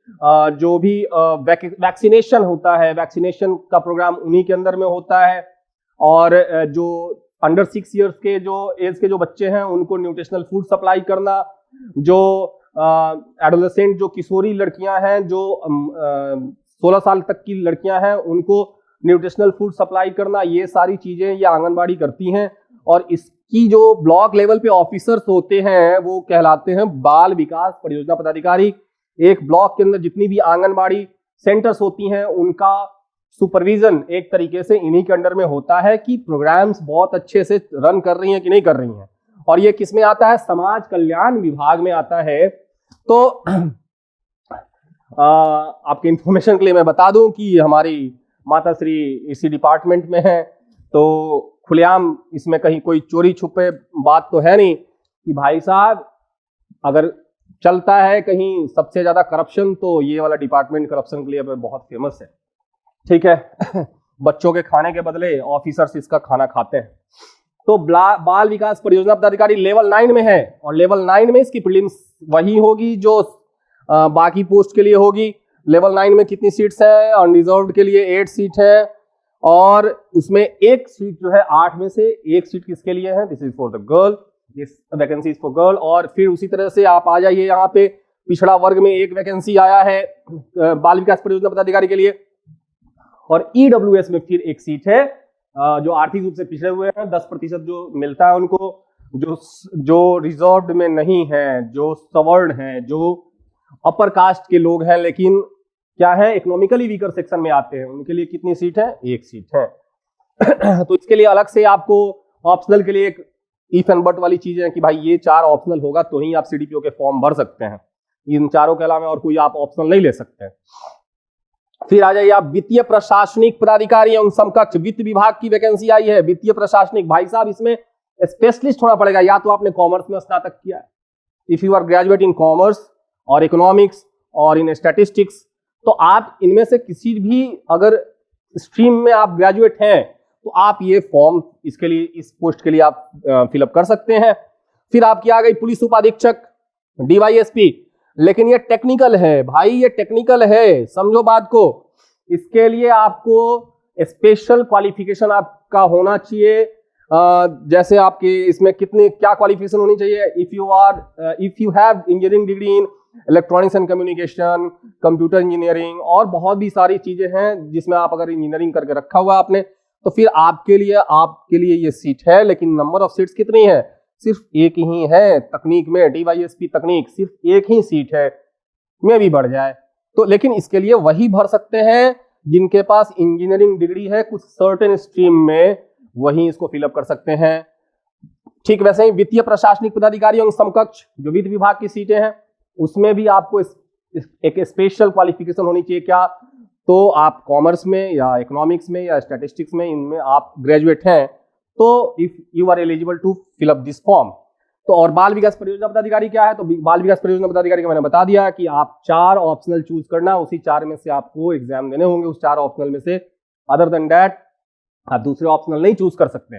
Speaker 1: जो भी वैक्सीनेशन होता है, वैक्सीनेशन का प्रोग्राम उन्हीं के अंदर में होता है। और जो अंडर 6 इयर्स के जो एज के जो बच्चे हैं उनको न्यूट्रिशनल फूड सप्लाई करना, जो एडोलेसेंट जो किशोरी लड़कियां हैं, जो 16 साल तक की लड़कियां हैं, उनको न्यूट्रिशनल फूड सप्लाई करना, ये सारी चीजें ये आंगनबाड़ी करती हैं। और इसकी जो ब्लॉक लेवल पे ऑफिसर्स होते हैं वो कहलाते हैं बाल विकास परियोजना पदाधिकारी। एक ब्लॉक के अंदर जितनी भी आंगनबाड़ी सेंटर्स होती हैं, उनका सुपरविजन एक तरीके से इन्हीं के अंडर में होता है कि प्रोग्राम्स बहुत अच्छे से रन कर रही हैं कि नहीं कर रही हैं। और ये किस में आता है? समाज कल्याण विभाग में आता है। तो आपके इंफॉर्मेशन के लिए मैं बता दूं कि हमारी माता श्री इसी डिपार्टमेंट में है, तो खुलेआम इसमें कहीं कोई चोरी छुपे बात तो है नहीं कि भाई साहब अगर चलता है कहीं सबसे ज्यादा करप्शन तो ये वाला डिपार्टमेंट करप्शन के लिए बहुत फेमस है। ठीक है बच्चों के खाने के बदले ऑफिसर्स इसका खाना खाते हैं। तो बाल विकास परियोजना पदाधिकारी लेवल 9 में है, और लेवल 9 में इसकी प्रीलिम्स वही होगी जो बाकी पोस्ट के लिए होगी। लेवल 9 में कितनी सीट्स हैं? अनरिजर्व्ड के लिए 8 सीट है, और उसमें एक सीट जो है 8 में से एक सीट किसके लिए है? This is for the girl, this vacancy is for girl. और फिर उसी तरह से आप आ जाइए यहाँ पे पिछड़ा वर्ग में एक वैकेंसी आया है बाल विकास परियोजना पदाधिकारी के लिए, और ईडब्ल्यूएस में फिर एक सीट है जो आर्थिक रूप से पिछड़े हुए हैं, 10% जो मिलता है उनको, जो रिजर्व्ड में नहीं है, जो सवर्ण है, जो अपर कास्ट के लोग हैं लेकिन क्या है इकोनॉमिकली वीकर सेक्शन में आते हैं, उनके लिए कितनी सीट है? एक सीट है। तो इसके लिए अलग से आपको ऑप्शनल के लिए एक इफ एंड बट वाली चीजें हैं कि भाई ये 4 ऑप्शनल होगा तो ही आप सीडीपीओ के फॉर्म भर सकते हैं, इन चारों के अलावा और कोई आप ऑप्शनल नहीं ले सकते। फिर आ जाइए आप वित्तीय प्रशासनिक पदाधिकारी एवं समकक्ष, वित्त विभाग की वैकेंसी आई है। वित्तीय प्रशासनिक, भाई साहब इसमें स्पेशलिस्ट होना पड़ेगा, या तो आपने कॉमर्स में स्नातक किया है, if you are graduate in commerce और इकोनॉमिक्स और इन स्टैटिस्टिक्स, तो आप इनमें से किसी भी अगर स्ट्रीम में आप ग्रेजुएट हैं तो आप ये फॉर्म इसके लिए, इस पोस्ट के लिए आप फिलअप कर सकते हैं। फिर आपकी आ गई पुलिस उपाधीक्षक डीवाईएसपी, लेकिन ये टेक्निकल है भाई, ये टेक्निकल है, समझो बात को। इसके लिए आपको स्पेशल क्वालिफिकेशन आपका होना चाहिए। जैसे आपके इसमें कितनी क्या क्वालिफिकेशन होनी चाहिए? If you have engineering degree in electronics and communication, computer engineering और बहुत भी सारी चीजें हैं जिसमें आप अगर इंजीनियरिंग करके रखा हुआ आपने, तो फिर आपके लिए ये सीट है। लेकिन नंबर ऑफ सीट्स कितनी है? सिर्फ एक ही है। तकनीक में डीवाईएसपी तकनीक सिर्फ एक ही सीट है, में भी बढ़ जाए तो, लेकिन इसके लिए वही भर सकते हैं जिनके पास इंजीनियरिंग डिग्री है कुछ सर्टेन स्ट्रीम में, वही इसको फिलअप कर सकते हैं। ठीक वैसे ही वित्तीय प्रशासनिक पदाधिकारी एवं समकक्ष जो वित्त विभाग की सीटें हैं, उसमें भी आपको एक स्पेशल क्वालिफिकेशन होनी चाहिए। क्या? तो आप कॉमर्स में या इकोनॉमिक्स में या स्टैटिस्टिक्स में, इनमें आप ग्रेजुएट हैं तो if you are eligible to fill up this form. तो और बाल विकास परियोजना पदाधिकारी क्या है? तो बाल विकास परियोजना पदाधिकारी का मैंने बता दिया कि आप 4 ऑप्शनल चूज करना, उसी 4 में से आपको एग्जाम देने होंगे, उस 4 ऑप्शनल में से। अदर देन दैट आप दूसरे ऑप्शनल नहीं चूज कर सकते।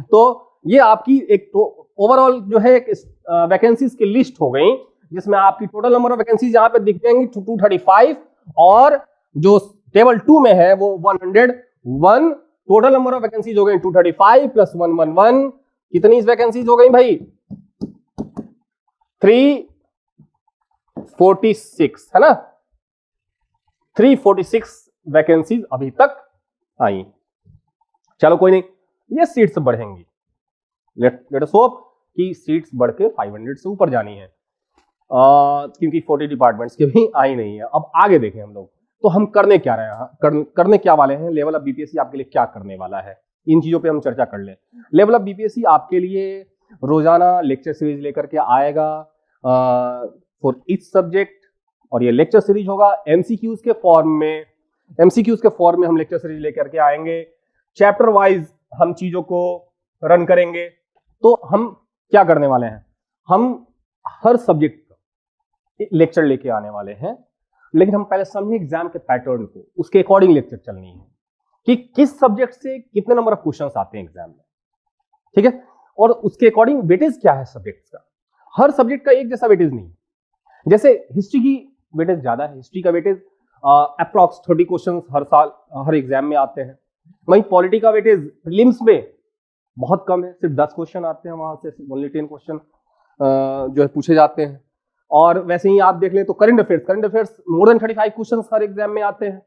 Speaker 1: तो ये आपकी एक तो ओवरऑल जो है एक वैकेंसीज की लिस्ट हो गई, जिसमें आपकी टोटल नंबर ऑफ वैकेंसीज यहाँ पे दिख जाएंगी 235, और जो टेबल 2 में है वो 101। टोटल नंबर ऑफ वैकेंसीज हो गई 235 प्लस 111, कितनी वैकेंसीज हो गई भाई? 346 है ना, 346 वैकेंसीज अभी तक आई। चलो कोई नहीं, ये सीट्स बढ़ेंगी, लेट अस होप कि सीट्स बढ़ के 500 से ऊपर जानी है, क्योंकि 40 डिपार्टमेंट्स के भी आई नहीं है। अब आगे देखें हम लोग, तो हम करने क्या रहे हैं, करने क्या वाले हैं, लेवल ऑफ बीपीएससी आपके लिए क्या करने वाला है, इन चीजों पे हम चर्चा कर लें। लेवल ऑफ बीपीएससी आपके लिए रोजाना लेक्चर सीरीज लेकर के आएगा फॉर ईच सब्जेक्ट, और ये लेक्चर सीरीज होगा एमसीक्यूज के फॉर्म में। एमसीक्यूज के फॉर्म में हम लेक्चर सीरीज लेकर के आएंगे, चैप्टर वाइज हम चीजों को रन करेंगे। तो हम क्या करने वाले हैं, हम हर सब्जेक्ट का लेक्चर लेके आने वाले हैं, लेकिन हम पहले समझें एग्जाम के पैटर्न को, उसके अकॉर्डिंग लेक्चर चलनी है कि किस सब्जेक्ट से कितने नंबर ऑफ क्वेश्चंस आते हैं एग्जाम में, ठीक है, और उसके अकॉर्डिंग वेटेज क्या है सब्जेक्ट का। हर सब्जेक्ट का एक जैसा वेटेज नहीं, जैसे हिस्ट्री की वेटेज ज्यादा है, हिस्ट्री का वेटेज अप्रॉक्स 30 क्वेश्चंस हर साल हर एग्जाम में आते हैं। वहीं पॉलिटी का वेटेज प्रीलिम्स में बहुत कम है, सिर्फ 10 क्वेश्चन आते हैं, वहां से ओनली 10 क्वेश्चन जो है पूछे जाते हैं। और वैसे ही आप देख लें तो current affairs more than 35 question हर एग्जाम में आते हैं।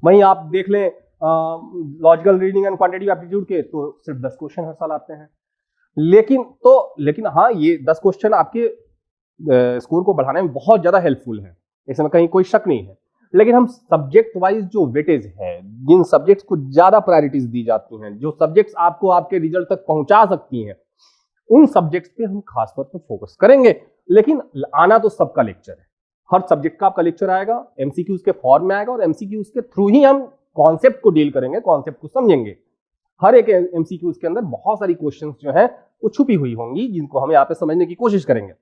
Speaker 1: वहीं आप देख लें logical reasoning and quantitative aptitude के, तो सिर्फ 10 क्वेश्चन हर साल आते हैं। लेकिन हाँ, ये 10 क्वेश्चन आपके स्कोर को बढ़ाने में बहुत ज्यादा हेल्पफुल है, इसमें कहीं कोई शक नहीं है। लेकिन हम सब्जेक्ट वाइज जो वेटेज है, जिन सब्जेक्ट्स को ज्यादा प्रायोरिटीज दी जाती हैं, जो सब्जेक्ट्स आपको आपके रिजल्ट तक पहुंचा सकती हैं, उन सब्जेक्ट्स पे हम खासतौर पर फोकस करेंगे। लेकिन आना तो सबका लेक्चर है, हर सब्जेक्ट का आपका लेक्चर आएगा, एमसीक्यूज के फॉर्म में आएगा और एमसीक्यूज के थ्रू ही हम कॉन्सेप्ट को डील करेंगे, कॉन्सेप्ट को समझेंगे। हर एक एमसीक्यूज के अंदर बहुत सारी क्वेश्चंस जो है वो छुपी हुई होंगी, जिनको हम यहाँ पे समझने की कोशिश करेंगे।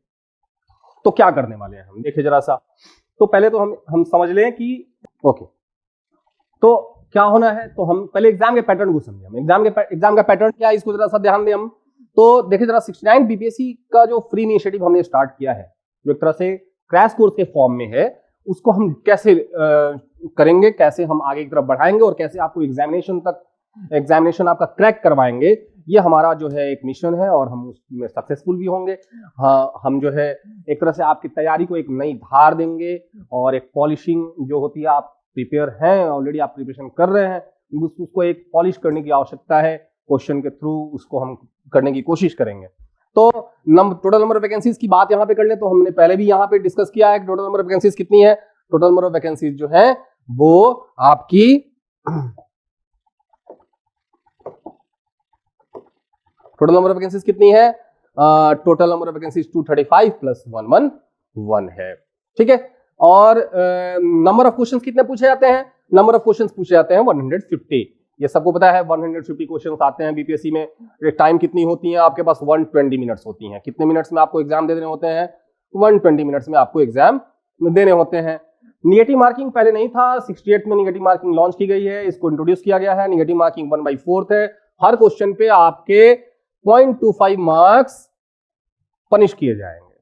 Speaker 1: तो क्या करने वाले हैं हम, देखिए जरा सा। तो पहले तो हम समझ लें कि ओके, तो क्या होना है, तो हम पहले एग्जाम के पैटर्न को समझें। हम एग्जाम का पैटर्न क्या है, इसको जरा सा ध्यान दें हम। तो देखिए जरा, 69 बीपीएससी का जो फ्री इनिशिएटिव हमने स्टार्ट किया है, जो एक तरह से क्रैश कोर्स के फॉर्म में है, उसको हम कैसे करेंगे, कैसे हम आगे की तरफ बढ़ाएंगे और कैसे आपको एग्जामिनेशन आपका क्रैक करवाएंगे, ये हमारा जो है एक मिशन है और हम उसमें सक्सेसफुल भी होंगे। हाँ, हम जो है एक तरह से आपकी तैयारी को एक नई धार देंगे और एक पॉलिशिंग जो होती है, आप प्रिपेयर हैं ऑलरेडी, आप प्रिपरेशन कर रहे हैं, उसको एक पॉलिश करने की आवश्यकता है, क्वेश्चन के थ्रू उसको हम करने की कोशिश करेंगे। तो टोटल नंबर ऑफ वैकेंसीज की बात यहाँ पे कर ले, तो हमने पहले भी यहाँ पे डिस्कस किया है कि टोटल नंबर ऑफ वैकेंसीज कितनी है। टोटल नंबर ऑफ वैकेंसीज जो है वो आपकी टोटल नंबर ऑफ वैकेंसीज कितनी है, total number of vacancies 235 plus 111 है, ठीक है। और नंबर ऑफ क्वेश्चंस कितने पूछे जाते हैं, नंबर ऑफ क्वेश्चंस पूछे जाते हैं 150। ये सबको पता है 150 क्वेश्चंस आते हैं बीपीएससी में। टाइम कितनी होती है आपके पास, 120 मिनट्स होती हैं। कितने मिनट्स में आपको एग्जाम दे देने होते हैं, 120 मिनट्स में आपको एग्जाम देने होते हैं। निगेटिव मार्किंग पहले नहीं था, 68 में निगेटिव मार्किंग लॉन्च की गई है, इसको इंट्रोड्यूस किया गया है। निगेटिव मार्किंग 1/4 है। हर क्वेश्चन पे आपके 0.25 मार्क्स पनिश किए जाएंगे।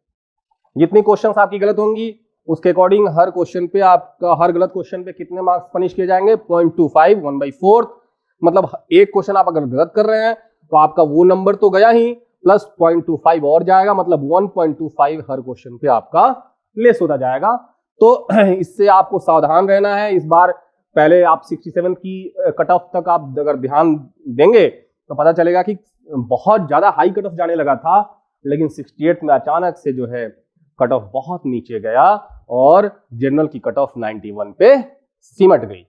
Speaker 1: जितनी क्वेश्चंस आपकी गलत होंगी उसके अकॉर्डिंग हर क्वेश्चन पे आपका, हर गलत क्वेश्चन पे कितने मार्क्स पनिश किए जाएंगे, 0.25, 1/4। मतलब एक क्वेश्चन आप अगर गलत कर रहे हैं तो आपका वो नंबर तो गया ही, प्लस 0.25 और जाएगा, मतलब 1.25 हर क्वेश्चन पे आपका लेस होता जाएगा। तो इससे आपको सावधान रहना है। इस बार पहले आप 67 की कट ऑफ तक आप अगर ध्यान देंगे तो पता चलेगा कि बहुत ज्यादा हाई कट ऑफ जाने लगा था, लेकिन 68 में अचानक से जो है कट ऑफ बहुत नीचे गया और जनरल की कट ऑफ 91 पे सिमट गई।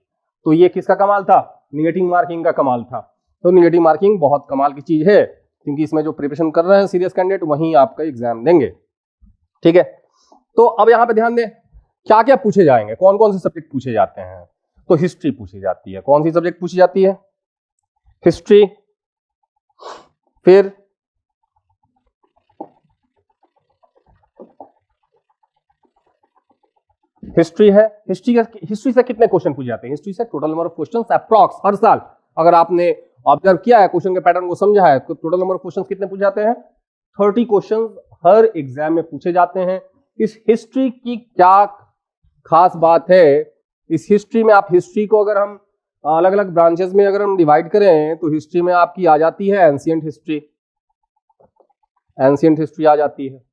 Speaker 1: तो ये किसका कमाल था, निगेटिव मार्किंग का कमाल था। तो निगेटिव मार्किंग बहुत कमाल की चीज है, क्योंकि इसमें जो प्रिपरेशन कर रहे हैं सीरियस कैंडिडेट वही आपका एग्जाम देंगे, ठीक है। तो अब यहाँ पे ध्यान दें क्या क्या पूछे जाएंगे, कौन कौन से सब्जेक्ट पूछे जाते हैं। तो हिस्ट्री पूछी जाती है। कौन सी सब्जेक्ट पूछी जाती है, हिस्ट्री। फिर हिस्ट्री है, हिस्ट्री से कितने क्वेश्चन पूछे जाते हैं, हिस्ट्री से total number of questions approx हर साल, अगर आपने ऑब्जर्व किया है, क्वेश्चन के पैटर्न को समझा है, तो टोटल नंबर ऑफ क्वेश्चंस कितने पूछे जाते हैं, 30 क्वेश्चंस हर एग्जाम में पूछे जाते हैं। इस हिस्ट्री की क्या खास बात है, इस हिस्ट्री में आप हिस्ट्री को अगर हम अलग अलग ब्रांचेस में अगर हम डिवाइड करें तो हिस्ट्री में आपकी आ जाती है एंशिएंट हिस्ट्री, एंशिएंट हिस्ट्री आ जाती है।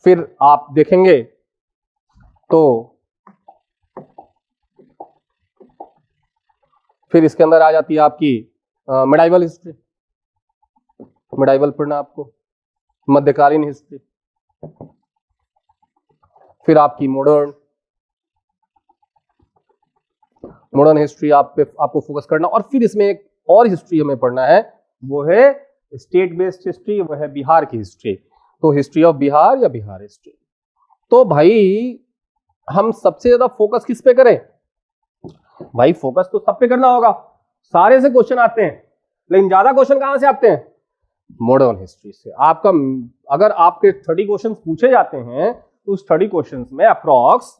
Speaker 1: फिर आप देखेंगे तो फिर इसके अंदर आ जाती है आपकी मिडाइवल हिस्ट्री, मिडाइवल पढ़ना आपको, मध्यकालीन हिस्ट्री। फिर आपकी मॉडर्न हिस्ट्री आपको फोकस करना। और फिर इसमें एक और हिस्ट्री हमें पढ़ना है, वो है स्टेट बेस्ड हिस्ट्री, वो है बिहार की हिस्ट्री। तो हिस्ट्री ऑफ बिहार या बिहार हिस्ट्री। तो भाई हम सबसे ज्यादा फोकस किस पे करें, भाई फोकस तो सब पे करना होगा, सारे से क्वेश्चन आते हैं, लेकिन ज्यादा क्वेश्चन कहां से आते हैं, मॉडर्न हिस्ट्री से। आपका अगर आपके 30 क्वेश्चन पूछे जाते हैं तो उस 30 क्वेश्चन में अप्रॉक्स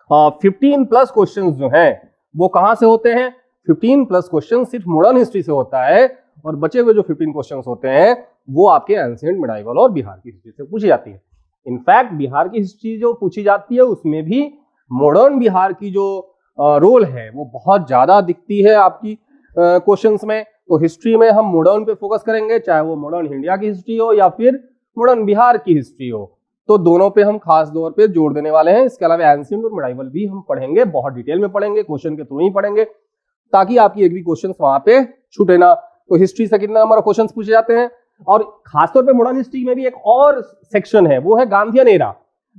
Speaker 1: 15 प्लस क्वेश्चन जो हैं वो कहां से होते हैं, 15 प्लस क्वेश्चन सिर्फ मॉडर्न हिस्ट्री से होता है, और बचे हुए जो 15 क्वेश्चन होते हैं वो आपके एंशिएंट, मिडाइवल और बिहार की हिस्ट्री से पूछी जाती है। इनफैक्ट बिहार की हिस्ट्री जो पूछी जाती है उसमें भी मॉडर्न बिहार की जो रोल है वो बहुत ज्यादा दिखती है आपकी क्वेश्चंस में। तो हिस्ट्री में हम मॉडर्न पे फोकस करेंगे, चाहे वो मॉडर्न इंडिया की हिस्ट्री हो या फिर मॉडर्न बिहार की हिस्ट्री हो, तो दोनों पे हम खास तौर पे जोर देने वाले हैं। इसके अलावा एंशिएंट और मिडाइवल भी हम पढ़ेंगे, बहुत डिटेल में पढ़ेंगे, क्वेश्चन के थ्रू ही पढ़ेंगे, ताकि आपकी एक भी क्वेश्चन वहां पे छूटे ना। तो हिस्ट्री से कितना नंबर ऑफ क्वेश्चन पूछे जाते हैं, और खासतौर पे मॉडर्न हिस्ट्री में भी एक और सेक्शन है, वो है गांधीयन एरा।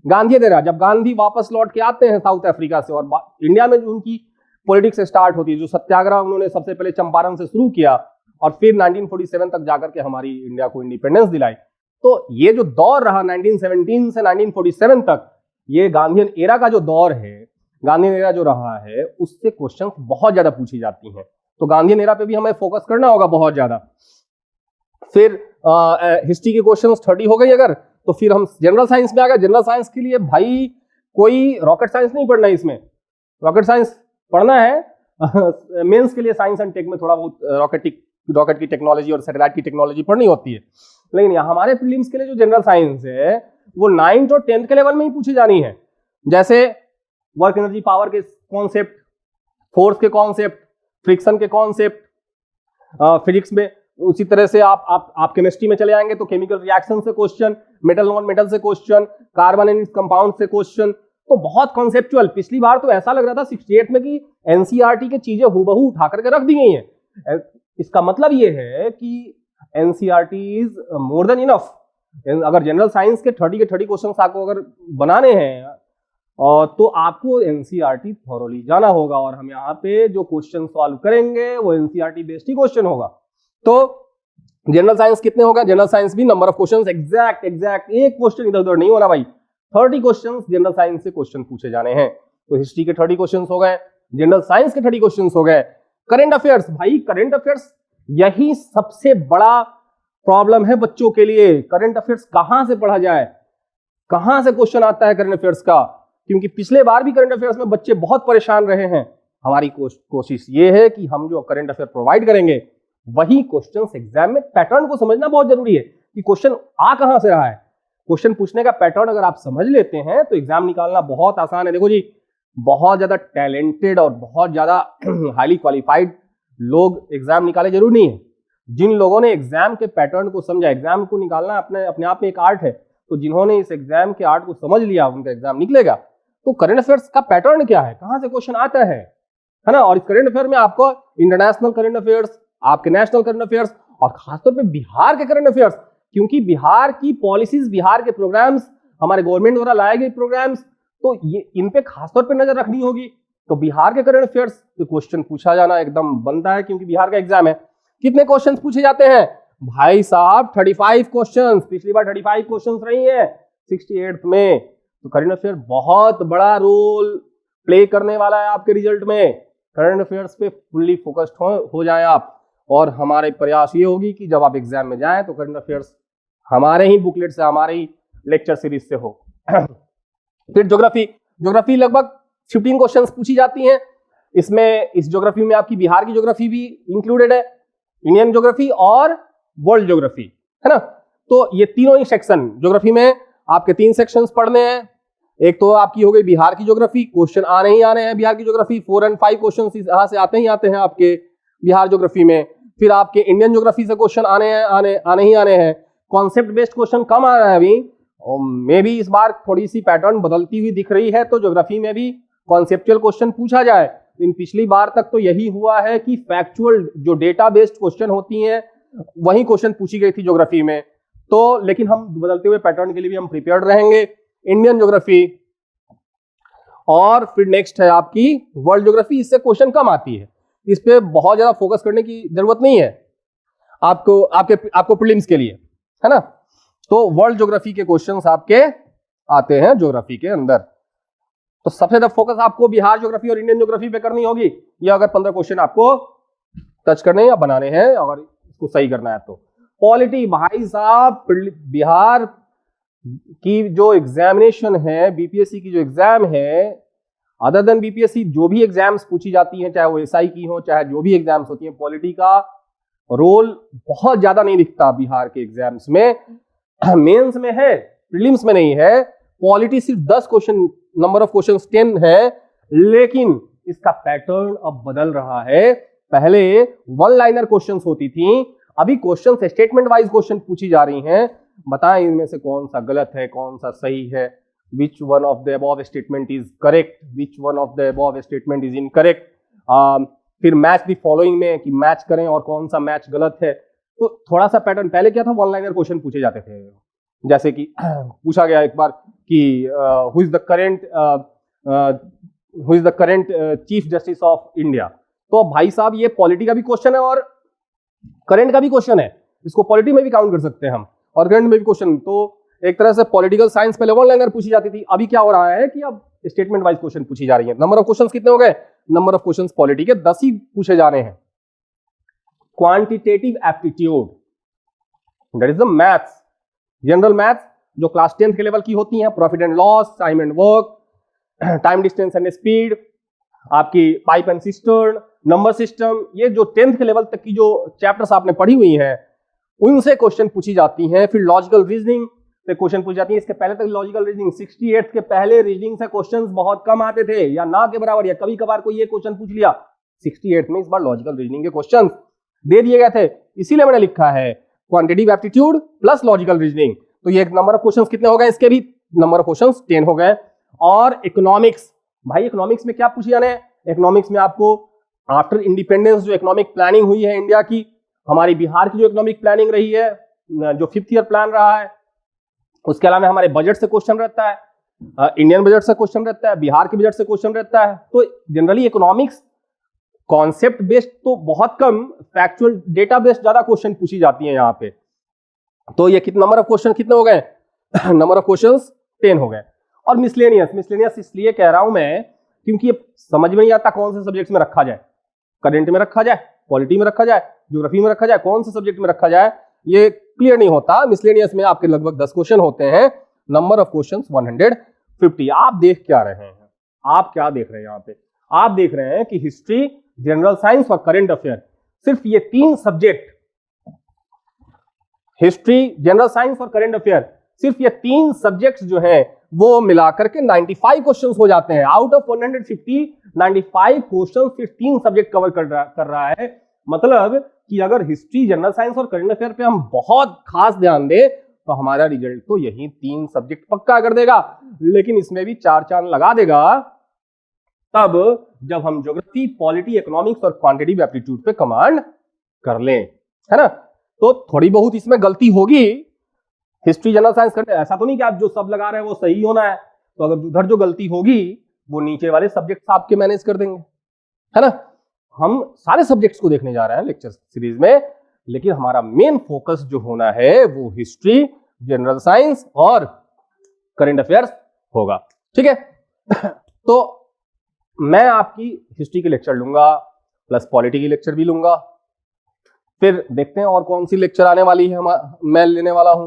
Speaker 1: गांधी एरा, जब गांधी वापस लौट के आते हैं साउथ अफ्रीका से और इंडिया में जो उनकी पॉलिटिक्स स्टार्ट होती है, जो सत्याग्रह उन्होंने सबसे पहले चंपारण से शुरू किया और फिर 1947 तक जाकर के हमारी इंडिया को इंडिपेंडेंस दिलाई। तो ये जो दौर रहा 1917 से 1947 तक, ये गांधीयन एरा का जो दौर है, गांधीयन एरा जो रहा है, उससे क्वेश्चंस बहुत ज्यादा पूछी जाती हैं। तो गांधीयन एरा पे भी हमें फोकस करना होगा बहुत ज्यादा। फिर हिस्ट्री के क्वेश्चंस 30 हो गई अगर, तो फिर हम जनरल साइंस में आ गए। जनरल साइंस के लिए भाई कोई रॉकेट साइंस नहीं पढ़ना है, इसमें रॉकेट साइंस पढ़ना है मेंस के लिए साइंस एंड टेक में थोड़ा बहुत रॉकेट की टेक्नोलॉजी और सैटेलाइट की टेक्नोलॉजी पढ़नी होती है, लेकिन यहाँ हमारे प्रीलिम्स के लिए जो जनरल साइंस है वो 9th और 10th के लेवल में ही पूछी जानी है। जैसे वर्क एनर्जी पावर के कॉन्सेप्ट, फोर्स के कॉन्सेप्ट, फ्रिक्शन के कॉन्सेप्ट, फिजिक्स में उसी तरह से आप केमिस्ट्री में चले आएंगे तो केमिकल रिएक्शन से क्वेश्चन, मेटल नॉन मेटल से क्वेश्चन, कार्बन एंड कंपाउंड से क्वेश्चन, तो बहुत कॉन्सेप्चुअल। पिछली बार तो ऐसा लग रहा था 68 में कि एनसीईआरटी की चीजें हूबहू उठा करके रख दी गई हैं। इसका मतलब ये है कि NCERT is more than enough. अगर जनरल साइंस के 30 क्वेश्चन आपको अगर बनाने हैं तो आपको एनसीईआरटी थॉरोली जाना होगा, और हम यहाँ पे जो क्वेश्चन सॉल्व करेंगे वो एनसीईआरटी बेस्ड ही क्वेश्चन होगा। तो जनरल साइंस कितने होगा? जनरल साइंस भी नंबर ऑफ क्वेश्चंस एग्जैक्ट एक क्वेश्चन इधर उधर नहीं होना भाई, 30 क्वेश्चंस जनरल साइंस से क्वेश्चन पूछे जाने हैं। तो हिस्ट्री के 30 क्वेश्चंस हो गए, जनरल साइंस के 30 क्वेश्चंस हो गए। करंट अफेयर्स, भाई करंट अफेयर्स यही सबसे बड़ा प्रॉब्लम है बच्चों के लिए। करंट अफेयर्स कहां से पढ़ा जाए, कहां से क्वेश्चन आता है करंट अफेयर्स का? क्योंकि पिछले बार भी करंट अफेयर्स में बच्चे बहुत परेशान रहे हैं। हमारी कोशिश ये है कि हम जो करंट अफेयर प्रोवाइड करेंगे वही क्वेश्चंस एग्जाम में, पैटर्न को समझना बहुत जरूरी है कि क्वेश्चन आ कहां से रहा है। क्वेश्चन पूछने का पैटर्न अगर आप समझ लेते हैं तो एग्जाम निकालना बहुत आसान है। देखो जी, बहुत ज्यादा टैलेंटेड और बहुत ज्यादा हाईली क्वालिफाइड लोग एग्जाम निकाले जरूर नहीं है। जिन लोगों ने एग्जाम के पैटर्न को समझा, एग्जाम को निकालना अपने आप में एक आर्ट है, तो जिन्होंने इस एग्जाम के आर्ट को समझ लिया उनका एग्जाम निकलेगा। तो करंट अफेयर्स का पैटर्न क्या है, कहां से क्वेश्चन आता है ना। और इस करंट अफेयर में आपको इंटरनेशनल करंट अफेयर्स, आपके नेशनल करंट अफेयर्स और खासतौर पे बिहार के करंट अफेयर्स, क्योंकि बिहार की पॉलिसीज, बिहार के प्रोग्राम्स, हमारे गवर्नमेंट द्वारा लाए गए प्रोग्राम्स, तो ये इन पे खासतौर पे नजर रखनी होगी। तो बिहार के करंट अफेयर्स पे क्वेश्चन पूछा जाना एकदम बनता है, क्योंकि बिहार का एग्जाम है। कितने क्वेश्चन पूछे जाते हैं भाई साहब? 35 क्वेश्चन। पिछली बार 35 क्वेश्चन रही है 68 में। तो करंट अफेयर बहुत बड़ा रोल प्ले करने वाला है आपके रिजल्ट में। करंट अफेयर्स पे फुल्ली फोकस्ड हो जाए आप, और हमारे प्रयास ये होगी कि जब आप एग्जाम में जाएं तो करंट अफेयर्स हमारे ही बुकलेट से, हमारे ही लेक्चर सीरीज से हो। फिर ज्योग्राफी लगभग 15 क्वेश्चंस पूछी जाती हैं। इसमें इस ज्योग्राफी में आपकी बिहार की ज्योग्राफी भी इंक्लूडेड है, इंडियन ज्योग्राफी और वर्ल्ड ज्योग्राफी, है ना। तो ये तीनों ही सेक्शन ज्योग्राफी में आपके 3 सेक्शंस पढ़ने हैं। एक तो आपकी हो गई बिहार की ज्योग्राफी, क्वेश्चन आने ही आने हैं बिहार की ज्योग्राफी, 4 और 5 क्वेश्चन यहां से आते हैं आपके बिहार ज्योग्राफी में। फिर आपके इंडियन ज्योग्राफी से क्वेश्चन आने ही आने हैं। कॉन्सेप्ट बेस्ड क्वेश्चन कम आ रहा है अभी, और मे भी इस बार थोड़ी सी पैटर्न बदलती हुई दिख रही है, तो ज्योग्राफी में भी कॉन्सेप्चुअल क्वेश्चन पूछा जाए। इन पिछली बार तक तो यही हुआ है कि फैक्चुअल जो डेटा बेस्ड क्वेश्चन होती हैं वही क्वेश्चन पूछी गई थी ज्योग्राफी में। तो लेकिन हम बदलते हुए पैटर्न के लिए भी हम प्रिपेयर्ड रहेंगे। इंडियन ज्योग्राफी, और फिर नेक्स्ट है आपकी वर्ल्ड ज्योग्राफी। इससे क्वेश्चन कम आती है, इस पे बहुत ज्यादा फोकस करने की जरूरत नहीं है आपको प्रीलिम्स के लिए, है ना। तो वर्ल्ड ज्योग्राफी के क्वेश्चंस आपके आते हैं ज्योग्राफी के अंदर। तो सबसे ज्यादा फोकस आपको बिहार ज्योग्राफी और इंडियन ज्योग्राफी पे करनी होगी। ये अगर 15 क्वेश्चन आपको टच करने या बनाने हैं, अगर इसको सही करना है तो। पॉलिटी, भाई साहब बिहार की जो एग्जामिनेशन है, बीपीएससी की जो एग्जाम है, अदर देन बीपीएससी जो भी एग्जाम्स पूछी जाती हैं, चाहे वो एसआई की हो, चाहे जो भी एग्जाम्स होती हैं, पॉलिटी का रोल बहुत ज्यादा नहीं दिखता बिहार के एग्जाम्स में। मेंस में है, प्रीलिम्स में नहीं है। पॉलिटी सिर्फ 10 क्वेश्चन, नंबर ऑफ क्वेश्चंस 10 है, लेकिन इसका पैटर्न अब बदल रहा है। पहले 1 लाइनर क्वेश्चंस होती थी, अभी क्वेश्चंस स्टेटमेंट वाइज क्वेश्चन पूछी जा रही हैं। बताएं इनमें से कौन सा गलत है, कौन सा सही है, which one of the above statement is correct, which one of the above statement is incorrect। फिर मैच द फॉलोइंग में कि मैच करें और कौन सा मैच गलत है। तो थोड़ा सा पैटर्न, पहले क्या था, 1 लाइनर क्वेश्चन पूछे जाते थे। जैसे कि पूछा गया एक बार कि who is the current chief justice of India. तो भाई साहब ये पॉलिटी का भी क्वेश्चन है और करंट का भी क्वेश्चन है, इसको पॉलिटी में भी काउंट कर सकते हैं हम और करंट में भी क्वेश्चन। तो एक तरह से पॉलिटिकल साइंस पहले वन लाइनर पूछी जाती थी, अभी क्या हो रहा है कि अब स्टेटमेंट वाइज क्वेश्चन पूछी जा रही है। नंबर ऑफ क्वेश्चंस कितने हो गए? नंबर ऑफ क्वेश्चंस पॉलिटी के 10 ही पूछे जा रहे हैं। Quantitative aptitude, that is the maths, general maths जो क्लास 10th के लेवल की होती हैं, profit and loss, time and work, time distance and speed, आपकी pipe and cistern, number system, ये जो 10th के लेवल तक की जो चैप्टर्स आपने पढ़ी हुई हैं उनसे क्वेश्चन पूछी जाती हैं। फिर लॉजिकल रीजनिंग से क्वेश्चन पूछी जाती है। इसके पहले तक लॉजिकल रीजनिंग 68 के पहले रीजनिंग से क्वेश्चंस बहुत कम आते थे या ना के बराबर, या कभी कभार कोई ये क्वेश्चन पूछ लिया। 68 में इस बार लॉजिकल रीजनिंग के क्वेश्चंस दे दिए गए थे, इसीलिए मैंने लिखा है quantitative aptitude plus logical reasoning. तो ये नंबर ऑफ क्वेश्चंस कितने हो गए? इसके भी नंबर ऑफ क्वेश्चंस 10 हो गए। और इकोनॉमिक्स, भाई इकोनॉमिक्स में क्या पूछे जाने हैं? इकोनॉमिक्स में आपको आफ्टर इंडिपेंडेंस जो इकोनॉमिक प्लानिंग हुई है इंडिया की, हमारी बिहार की जो इकोनॉमिक प्लानिंग रही है, जो 5th ईयर प्लान रहा है, उसके अलावा हमारे बजट से क्वेश्चन रहता है, इंडियन बजट से क्वेश्चन रहता है, बिहार के बजट से क्वेश्चन रहता है। तो जनरली इकोनॉमिक्स कॉन्सेप्ट बेस्ड तो बहुत कम, फैक्चुअल डेटा बेस्ड ज्यादा क्वेश्चन पूछी जाती है यहाँ पे। तो ये कितने नंबर ऑफ क्वेश्चन कितने हो गए? नंबर ऑफ क्वेश्चंस 10 हो गए। और मिसलेनियस, मिसलेनियस इसलिए कह रहा हूं मैं क्योंकि ये समझ में नहीं आता कौन से सब्जेक्ट्स में रखा जाए, करंट में रखा जाए, पॉलिटी में रखा जाए, ज्योग्राफी में रखा जाए, कौन से सब्जेक्ट में रखा जाए ये क्लियर नहीं होता। मिसलेनियस में आपके लगभग 10 क्वेश्चन होते हैं, नंबर ऑफ क्वेश्चंस 150। आप देख क्या रहे हैं? आप क्या देख रहे हैं यहाँ पे? आप देख रहे हैं कि हिस्ट्री, जनरल साइंस और करंट अफेयर, सिर्फ ये 3 सब्जेक्ट, हिस्ट्री, जनरल साइंस और करंट अफेयर, सिर्फ ये 3 सब्जेक्ट्स जो हैं वो मिलाकर के 95 क्वेश्चंस हो जाते हैं। आउट ऑफ 150 95 क्वेश्चंस सिर्फ 3 सब्जेक्ट कवर कर रहा है। मतलब कि अगर हिस्ट्री, जनरल साइंस और करंट अफेयर पे हम बहुत खास ध्यान दें तो हमारा रिजल्ट तो यही 3 सब्जेक्ट पक्का कर देगा, लेकिन इसमें भी 4 चांद लगा देगा तब जब हम ज्योग्राफी, पॉलिटी, इकोनॉमिक्स और क्वांटिटेटिव एप्टीट्यूड पे कमांड कर लें, है ना। तो थोड़ी बहुत इसमें गलती होगी, हिस्ट्री, जनरल साइंस करते, ऐसा तो नहीं कि आप जो सब लगा रहे हैं वो सही होना है। तो अगर उधर जो गलती होगी वो नीचे वाले सब्जेक्ट्स आपके मैनेज कर देंगे, है ना। हम सारे सब्जेक्ट्स को देखने जा रहे हैं लेक्चर सीरीज में, लेकिन हमारा मेन फोकस जो होना है वो हिस्ट्री, जनरल साइंस और करंट अफेयर्स होगा, ठीक है। तो मैं आपकी हिस्ट्री के लेक्चर लूंगा प्लस पॉलिटी की लेक्चर भी लूंगा। फिर देखते हैं और कौन सी लेक्चर आने वाली है, मैं लेने वाला हूं।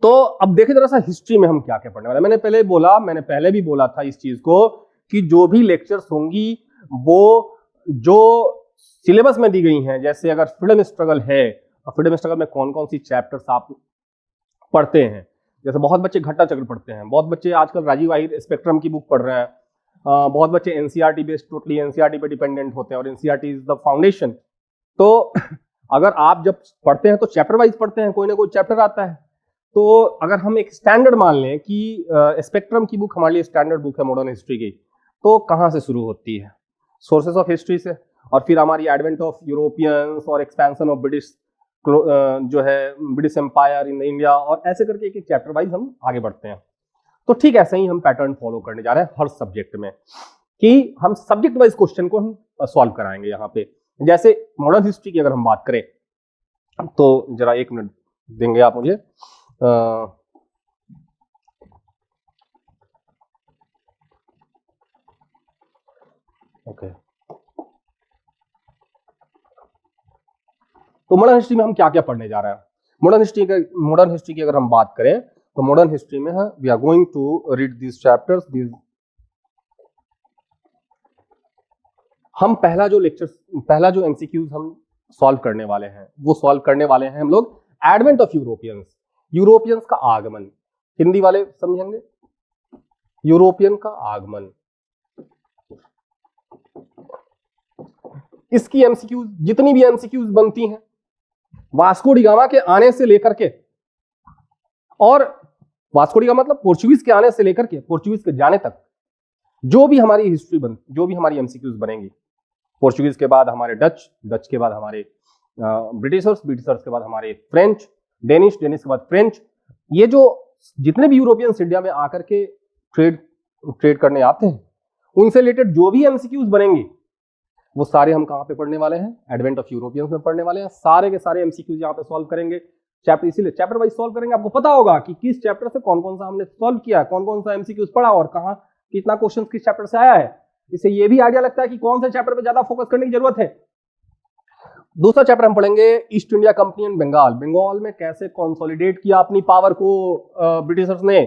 Speaker 1: तो अब देखें जरा सा हिस्ट्री में हम क्या क्या पढ़ने वाले हैं। मैंने पहले भी बोला था इस चीज को कि जो भी लेक्चर्स होंगी वो जो सिलेबस में दी गई हैं, जैसे अगर फ्रीडम स्ट्रगल है, फ्रीडम स्ट्रगल में कौन कौन सी चैप्टर्स आप पढ़ते हैं, जैसे बहुत बच्चे घट्टा चक्र पढ़ते हैं, बहुत बच्चे आजकल राजीव आहिर स्पेक्ट्रम की बुक पढ़ रहे हैं, बहुत बच्चे एनसीईआरटी बेस्ड, टोटली एनसीईआरटी पे डिपेंडेंट होते हैं और एनसीईआरटी इज द फाउंडेशन। तो अगर आप जब पढ़ते हैं तो चैप्टर वाइज पढ़ते हैं, कोई ना कोई चैप्टर आता है। तो अगर हम एक स्टैंडर्ड मान लें कि स्पेक्ट्रम की बुक हमारे लिए स्टैंडर्ड बुक है मॉडर्न हिस्ट्री की, तो कहाँ से शुरू होती है? सोर्सेस ऑफ हिस्ट्री से, और फिर हमारी एडवेंट ऑफ यूरोपियंस और एक्सपेंशन ऑफ ब्रिटिश जो है ब्रिटिश एम्पायर इन इंडिया, और ऐसे करके एक एक चैप्टर वाइज हम आगे बढ़ते हैं। तो ठीक ऐसे ही हम पैटर्न फॉलो करने जा रहे हैं हर सब्जेक्ट में, कि हम सब्जेक्ट वाइज क्वेश्चन को हम सॉल्व कराएंगे यहाँ पे। जैसे मॉडर्न हिस्ट्री की अगर हम बात करें तो जरा 1 मिनट देंगे आप मुझे। ओके, तो मॉडर्न हिस्ट्री में हम क्या क्या पढ़ने जा रहे हैं? मॉडर्न हिस्ट्री की अगर हम बात करें तो मॉडर्न हिस्ट्री में we are going to read this chapters. हम पहला जो एमसीक्यूज हम सॉल्व करने वाले हैं वो सॉल्व करने वाले हैं हम लोग एडवेंट ऑफ यूरोपियंस का आगमन। हिंदी वाले समझेंगे, यूरोपियन का आगमन, इसकी एमसीक्यूज, जितनी भी एमसीक्यूज बनती हैं वास्को डी गामा के आने से लेकर के, और वास्को डी गामा मतलब पोर्चुगीज के आने से लेकर के पोर्चुगीज के जाने तक जो भी हमारी जो भी हमारी एमसीक्यूज बनेंगी, पोर्चुगीज के बाद हमारे डच के बाद हमारे ब्रिटिशर्स के बाद हमारे फ्रेंच, डेनिश के बाद फ्रेंच, ये जो जितने भी यूरोपियंस इंडिया में आकर के ट्रेड करने आते हैं, उनसे रिलेटेड जो भी एमसीक्यूज बनेंगे वो सारे हम कहाँ पे पढ़ने वाले हैं, एडवेंट ऑफ यूरोपियंस में पढ़ने वाले हैं। सारे के सारे एमसीक्यूज यहाँ पे सॉल्व करेंगे। चैप्टर इसीलिए चैप्टर वाइज सॉल्व करेंगे, आपको पता होगा कि किस चैप्टर से कौन कौन सा हमने सॉल्व किया, कौन कौन सा एमसीक्यूज पढ़ा और कहाँ कितना क्वेश्चन किस चैप्टर से आया है। इससे ये भी आइडिया लगता है कि कौन से चैप्टर पे ज्यादा फोकस करने की जरूरत है। दूसरा चैप्टर हम पढ़ेंगे East India Company and Bengal. Bengal में कैसे कंसोलिडेट किया अपनी पावर को ब्रिटिशर्स ने,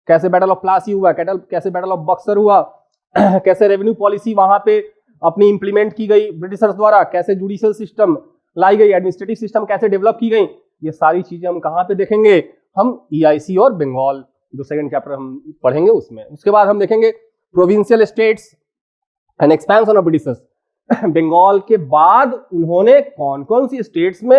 Speaker 1: कैसे बैटल ऑफ प्लासी हुआ, कैसे बैटल ऑफ बक्सर हुआ, कैसे रेवेन्यू पॉलिसी वहां पे अपनी इंप्लीमेंट की गई ब्रिटिशर्स द्वारा, कैसे जुडिशियल सिस्टम लाई गई, एडमिनिस्ट्रेटिव सिस्टम कैसे डेवलप की गई, ये सारी चीजें हम कहाँ पे देखेंगे, हम ईआईसी और बंगाल जो सेकंड चैप्टर हम पढ़ेंगे उसमें। उसके बाद हम देखेंगे provincial states and expansion of Britishers. Bengal के बाद उन्होंने कौन कौन सी स्टेट्स में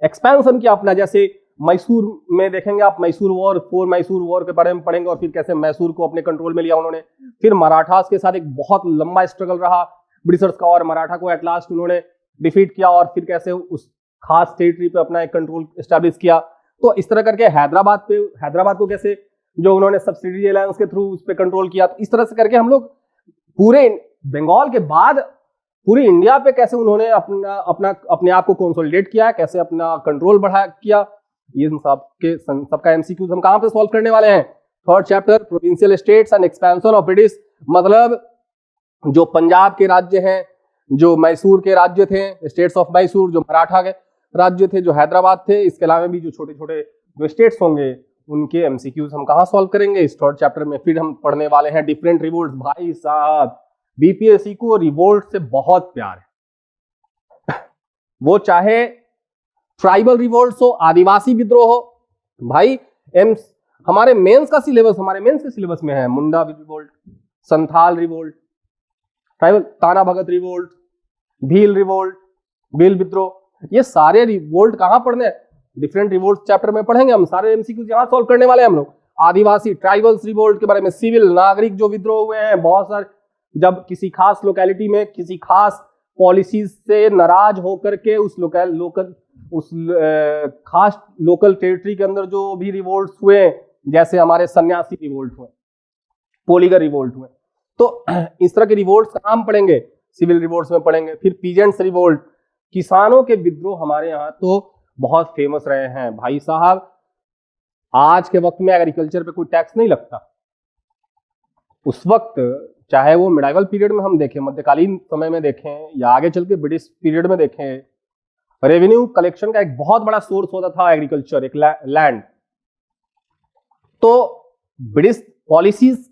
Speaker 1: एक्सपेंशन किया अपना, जैसे मैसूर में देखेंगे आप, मैसूर वॉर के बारे में पढ़ेंगे और फिर कैसे मैसूर को अपने कंट्रोल में लिया उन्होंने। फिर मराठास के साथ एक बहुत लंबा स्ट्रगल रहा ब्रिटिशर्स का और मराठा को एट लास्ट उन्होंने डिफीट किया और फिर कैसे उस खास टेरिटरी पे अपना एक कंट्रोल एस्टैब्लिश किया। तो इस तरह करके हैदराबाद को कैसे जो उन्होंने सब्सिडी अलायंस के थ्रू उस पर कंट्रोल किया। तो इस तरह से करके हम लोग पूरे बंगाल के बाद पूरी इंडिया पे कैसे उन्होंने अपने आप को कंसोलिडेट किया, कैसे अपना कंट्रोल बढ़ा किया, ये सबका एमसीक्यूज हम कहां पे सॉल्व करने वाले हैं। Third chapter provincial states and expansion of British, मतलब जो पंजाब के राज्य हैं, जो मैसूर के राज्य थे, स्टेट्स ऑफ मैसूर, जो मराठा के राज्य थे, जो हैदराबाद थे, इसके अलावा भी जो छोटे छोटे जो स्टेट्स होंगे उनके एमसीक्यूज हम कहां सॉल्व करेंगे इस थर्ड चैप्टर में। फिर हम पढ़ने वाले हैं डिफरेंट रिवोल्ट। भाई साहब बीपीएससी को रिवोल्ट से बहुत प्यार है, वो चाहे ट्राइबल रिवोल्ट हो, आदिवासी विद्रोह हो। भाई हमारे मेंस के सिलेबस में है मुंडा रिवोल्ट, संथाल रिवोल्ट, ट्राइबल ताना भगत रिवोल्ट, भील रिवोल्ट, भील विद्रोह, ये सारे रिवोल्ट कहां पढ़ने हैं, डिफरेंट रिवोल्ट चैप्टर में पढ़ेंगे हम। सारे एमसीक्यूज यहां सॉल्व करने वाले हैं हम लोग। आदिवासी ट्राइबल्स रिवोल्ट के बारे में, सिविल नागरिक जो विद्रोह हुए हैं बहुत सारे, जब किसी खास लोकेलिटी में किसी खास पॉलिसीज से नाराज होकर के उस खास लोकल टेरिटरी के अंदर जो भी रिवोल्ट हुए, जैसे हमारे सन्यासी रिवोल्ट हुए, पोलीगर रिवोल्ट हुए, तो इस तरह के रिवोल्ट कहाँ हम पढ़ेंगे, सिविल रिवोल्ट्स में पढ़ेंगे। फिर पीजेंट्स रिवोल्ट, किसानों के विद्रोह हमारे यहाँ तो बहुत फेमस रहे हैं भाई साहब। आज के वक्त में एग्रीकल्चर पे कोई टैक्स नहीं लगता, उस वक्त चाहे वो मिडाइवल पीरियड में हम देखें, मध्यकालीन समय में देखें या आगे चल के ब्रिटिश पीरियड में देखें, रेवेन्यू कलेक्शन का एक बहुत बड़ा सोर्स होता था एग्रीकल्चर, एक लैंड। तो ब्रिटिश पॉलिसीज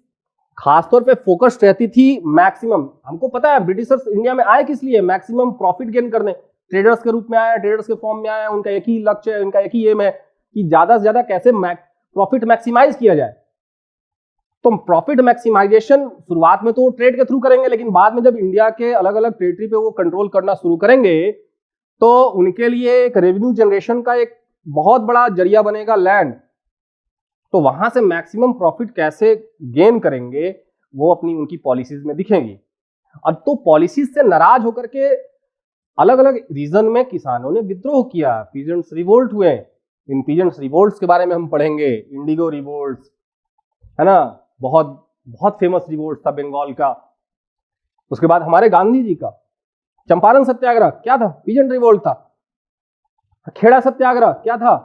Speaker 1: खासतौर पे फोकस्ड रहती थी मैक्सिमम। हमको पता है ब्रिटिशर्स इंडिया में आए किस लिए, मैक्सिमम प्रॉफिट गेन करने, ट्रेडर्स के रूप में आया, ट्रेडर्स के फॉर्म में आया। उनका एक ही लक्ष्य है, उनका एक ही एम है कि ज्यादा से ज्यादा कैसे प्रॉफिट मैक्सिमाइज किया जाए। तो प्रॉफिट मैक्सिमाइजेशन शुरुआत में तो वो ट्रेड के थ्रू करेंगे, लेकिन बाद में जब इंडिया के अलग अलग टेरिटरी पे वो कंट्रोल करना शुरू करेंगे तो उनके लिए एक रेवेन्यू जनरेशन का एक बहुत बड़ा जरिया बनेगा लैंड। तो वहां से मैक्सिमम प्रॉफिट कैसे गेन करेंगे वो उनकी पॉलिसीज में दिखेंगी। अब तो पॉलिसीज से नाराज होकर के अलग अलग रीजन में किसानों ने विद्रोह किया, पीजेंट्स रिवोल्ट हुए। इन पीजेंट्स रिवोल्ट्स के बारे में हम पढ़ेंगे, इंडिगो रिवोल्ट है ना, बहुत फेमस रिवोल्ट था बंगाल का। उसके बाद हमारे गांधी जी का चंपारण सत्याग्रह क्या था, पीजेंट रिवोल्ट था। खेड़ा सत्याग्रह क्या था,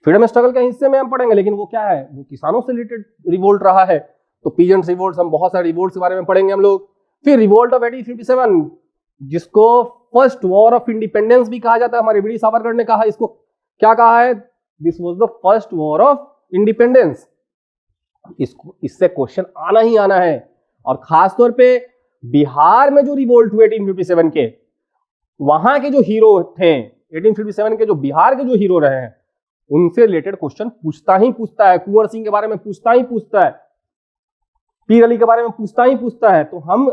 Speaker 1: फ्रीडम स्ट्रगल के हिस्से में हम पढ़ेंगे, लेकिन वो क्या है, वो किसानों से रिलेटेड रिवोल्ट रहा है। तो पीजेंट रिवोल्ट, हम बहुत सारे रिवोल्ट के बारे में पढ़ेंगे हम लोग। फिर रिवोल्ट ऑफ 1857 जिसको फर्स्ट वॉर ऑफ इंडिपेंडेंस भी कहा जाता है, हमारे वीर सावरकर ने कहा, इसको क्या कहा है, this was the first war of independence. इससे क्वेश्चन आना ही आना है। और खासतौर पे बिहार में जो रिवोल्ट हुए 1857 के, वहां के जो हीरो थे 1857 के, जो बिहार के जो हीरो रहे हैं, उनसे रिलेटेड क्वेश्चन पूछता है। कुंवर सिंह के बारे में पूछता है, पीर अली के बारे में पूछता है। तो हम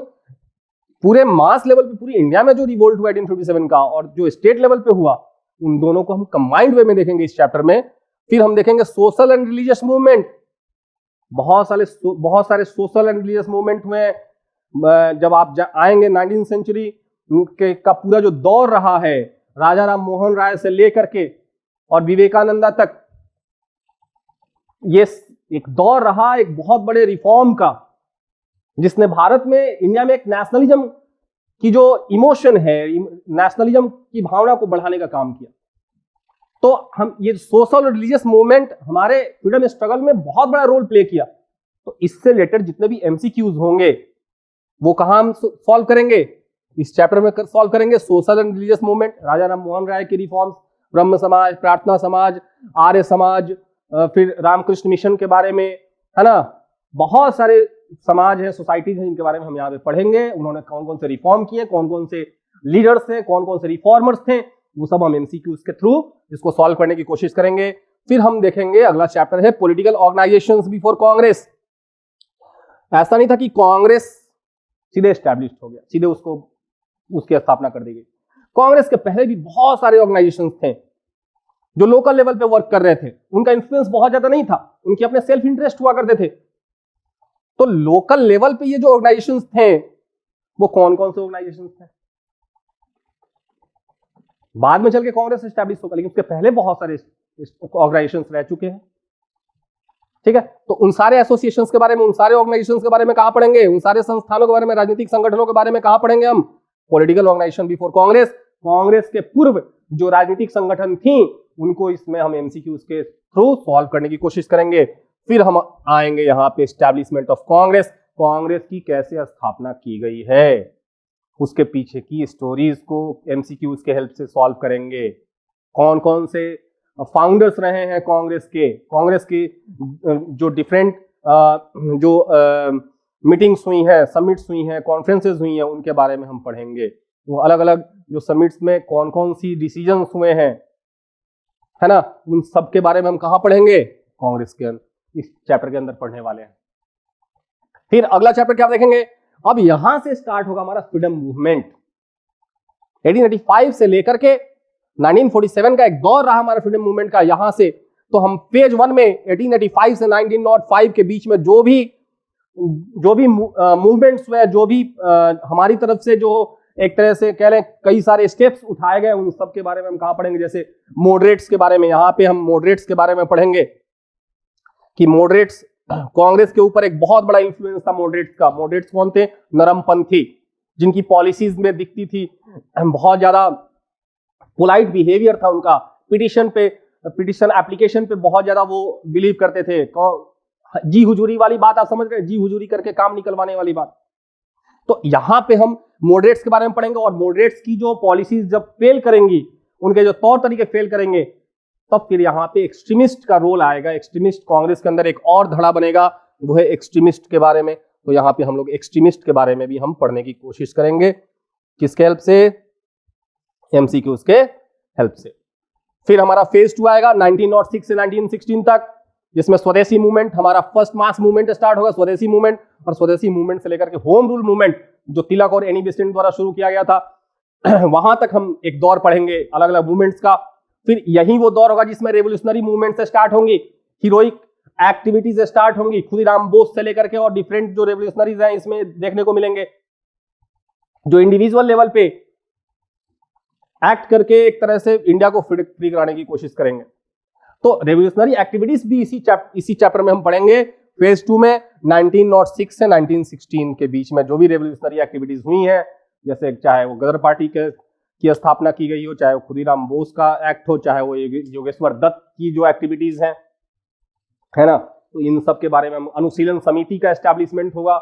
Speaker 1: पूरे मास लेवल पे पूरी इंडिया में जो रिवोल्ट हुआ 1857 का और जो स्टेट लेवल पे हुआ, उन दोनों को हम कंबाइंड वे में देखेंगे इस चैप्टर में। फिर हम देखेंगे सोशल एंड रिलीजियस मूवमेंट, बहुत सारे सोशल एंड रिलीजियस मूवमेंट हुए। जब आप आएंगे 19वीं सेंचुरी का पूरा जो दौर रहा है, राजा राम मोहन राय से लेकर के और विवेकानंदा तक, ये एक दौर रहा एक बहुत बड़े रिफॉर्म का, जिसने भारत में, इंडिया में एक नेशनलिज्म की जो इमोशन है, नेशनलिज्म की भावना को बढ़ाने का काम किया। तो हम ये सोशल और रिलीजियस मूवमेंट हमारे फ्रीडम स्ट्रगल में बहुत बड़ा रोल प्ले किया। तो इससे रिलेटेड जितने भी एमसीक्यूज होंगे वो कहां हम सॉल्व करेंगे, इस चैप्टर में सॉल्व करेंगे। सोशल एंड रिलीजियस मूवमेंट, राजा राम मोहन राय के रिफॉर्म्स, ब्रह्म समाज, प्रार्थना समाज, आर्य समाज, फिर रामकृष्ण मिशन के बारे में, है ना, बहुत सारे समाज है, सोसाइटीज हैं, जिनके बारे में हम यहाँ पे पढ़ेंगे। उन्होंने कौन कौन से रिफॉर्म किए, कौन कौन से लीडर्स थे, कौन कौन से रिफॉर्मर्स थे, वो सब हम एमसीक्यूज के थ्रू इसको सॉल्व करने की कोशिश करेंगे। फिर हम देखेंगे, अगला चैप्टर है पॉलिटिकल ऑर्गेनाइजेशंस बिफोर कांग्रेस। ऐसा नहीं था कि कांग्रेस सीधे एस्टैब्लिश हो गया, सीधे उसकी स्थापना कर दी गई। कांग्रेस के पहले भी बहुत सारे ऑर्गेनाइजेशंस थे जो लोकल लेवल पे वर्क कर रहे थे। उनका इन्फ्लुएंस बहुत ज्यादा नहीं था, उनके अपने सेल्फ इंटरेस्ट हुआ करते थे। तो लोकल लेवल पे ये जो ऑर्गेनाइजेशंस थे वो कौन कौन से ऑर्गेनाइजेशंस थे? बाद में चल के कांग्रेस एस्टैब्लिश होगा, लेकिन उसके पहले बहुत सारे ऑर्गेनाइजेशंस रह चुके हैं। ठीक है, तो उन सारे एसोसिएशंस के बारे में, उन सारे ऑर्गेनाइजेशंस के बारे में कहां पढ़ेंगे, उन सारे संस्थानों के बारे में, राजनीतिक संगठनों के बारे में कहां पढ़ेंगे हम? Political organization before Congress. Congress के पूर्व जो राजनीतिक संगठन थी उनको इसमें हम एमसीक्यूज के थ्रू सॉल्व करने की कोशिश करेंगे। फिर हम आएंगे यहां पे एस्टैब्लिशमेंट ऑफ कांग्रेस, कांग्रेस की कैसे स्थापना की गई है, उसके पीछे की स्टोरीज को एमसीक्यूज के हेल्प से सॉल्व करेंगे। कौन कौन से फाउंडर्स रहे हैं कांग्रेस के जो डिफरेंट जो मीटिंग्स हुई हैं, समिट्स हुई हैं, कॉन्फ्रेंसेस हुई हैं, उनके बारे में हम पढ़ेंगे। वो अलग अलग जो समिट्स में कौन कौन सी डिसीजंस हुए हैं, है ना, उन सब के बारे में हम कहां पढ़ेंगे? कांग्रेस के इस चैप्टर के अंदर पढ़ने वाले हैं। फिर अगला चैप्टर क्या देखेंगे? अब यहां से स्टार्ट होगा हमारा फ्रीडम मूवमेंट। 1885 से लेकर के 1947 का एक दौर रहा हमारा फ्रीडम मूवमेंट का। यहां से तो हम पेज 1 में 1885 से 1905 के बीच में जो भी मूवमेंट्स हुए, जो भी हमारी तरफ से जो एक तरह से कह लें कई सारे स्टेप्स उठाए गए, उन सब के बारे में हम कहां पढ़ेंगे? जैसे मॉडरेट्स के बारे में, यहां पे हम मॉडरेट्स के बारे में पढ़ेंगे कि मॉडरेट्स, कांग्रेस के ऊपर एक बहुत बड़ा इंफ्लुएंस था मॉडरेट्स का। मॉडरेट्स कौन थे? नरमपंथी, जिनकी पॉलिसीज में दिखती थी बहुत ज्यादा पोलाइट बिहेवियर था उनका, पिटीशन एप्लीकेशन पे बहुत ज्यादा वो बिलीव करते थे। जी हुजूरी वाली बात आप समझ रहे, जी हुजूरी करके काम निकलवाने वाली बात। तो यहां पे हम मॉडरेट्स के बारे में पढ़ेंगे, और मॉडरेट्स की जो पॉलिसीज जब फेल करेंगी, उनके जो तौर तरीके फेल करेंगे, तब फिर यहाँ पे एक्सट्रीमिस्ट का रोल आएगा। एक्सट्रीमिस्ट, कांग्रेस के अंदर एक और धड़ा बनेगा, वो है एक्सट्रीमिस्ट के बारे में। तो यहाँ पे हम लोग एक्सट्रीमिस्ट के बारे में भी हम पढ़ने की कोशिश करेंगे। किसके हेल्प से? एमसीक्यूज के हेल्प से। फिर हमारा फेज 2 आएगा 1906 से 1916 तक, जिसमें स्वदेशी मूवमेंट, हमारा फर्स्ट मास मूवमेंट स्टार्ट होगा, स्वदेशी मूवमेंट। और स्वदेशी मूवमेंट से लेकर के होम रूल मूवमेंट, जो तिलक और एनी बेसेंट द्वारा शुरू किया गया था, वहां तक हम एक दौर पढ़ेंगे अलग अलग मूवमेंट्स का। फिर यही वो दौर होगा जिसमें रेवोल्यूशनरी मूवमेंट से स्टार्ट होंगी, हीरोइक एक्टिविटीज स्टार्ट होंगी, खुदीराम बोस से लेकर के, और डिफरेंट जो रेवोल्यूशनरीज हैं इसमें देखने को मिलेंगे, जो इंडिविजुअल लेवल पे एक्ट करके एक तरह से इंडिया को फ्री कराने की कोशिश करेंगे। तो रेवोल्यूशनरी एक्टिविटीज भी इसी चैप्टर में हम पढ़ेंगे। फेज 2 में 1906 से 1916 के बीच में जो भी रेवोल्यूशनरी एक्टिविटीज हुई हैं, जैसे चाहे वो गदर पार्टी की स्थापना की गई हो, चाहे वो खुदीराम बोस का एक्ट हो, चाहे वो योगेश्वर दत्त की जो एक्टिविटीज हैं, है ना, तो इन सब के बारे में अनुशीलन समिति का एस्टैब्लिशमेंट होगा।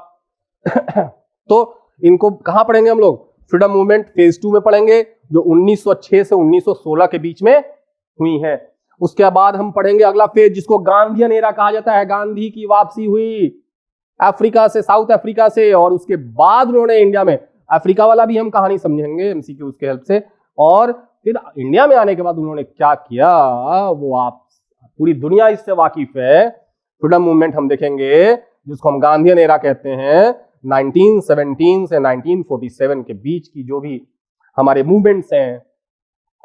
Speaker 1: तो इनको कहां पढ़ेंगे हम लोग? फ्रीडम मूवमेंट फेज 2 में पढ़ेंगे, जो 1906 से 1916 के बीच में हुई है। उसके बाद हम पढ़ेंगे अगला फेज, जिसको गांधीयन एरा कहा जाता है। गांधी की वापसी हुई अफ्रीका से, साउथ अफ्रीका से, और उसके बाद उन्होंने इंडिया में, अफ्रीका वाला भी हम कहानी समझेंगे एमसीक्यूज के हेल्प से। और फिर इंडिया में आने के बाद उन्होंने क्या किया, वो आप पूरी दुनिया इससे वाकिफ है। फ्रीडम मूवमेंट हम देखेंगे, जिसको हम गांधीयन एरा कहते हैं। 1917 से 1947 के बीच की जो भी हमारे मूवमेंट्स हैं,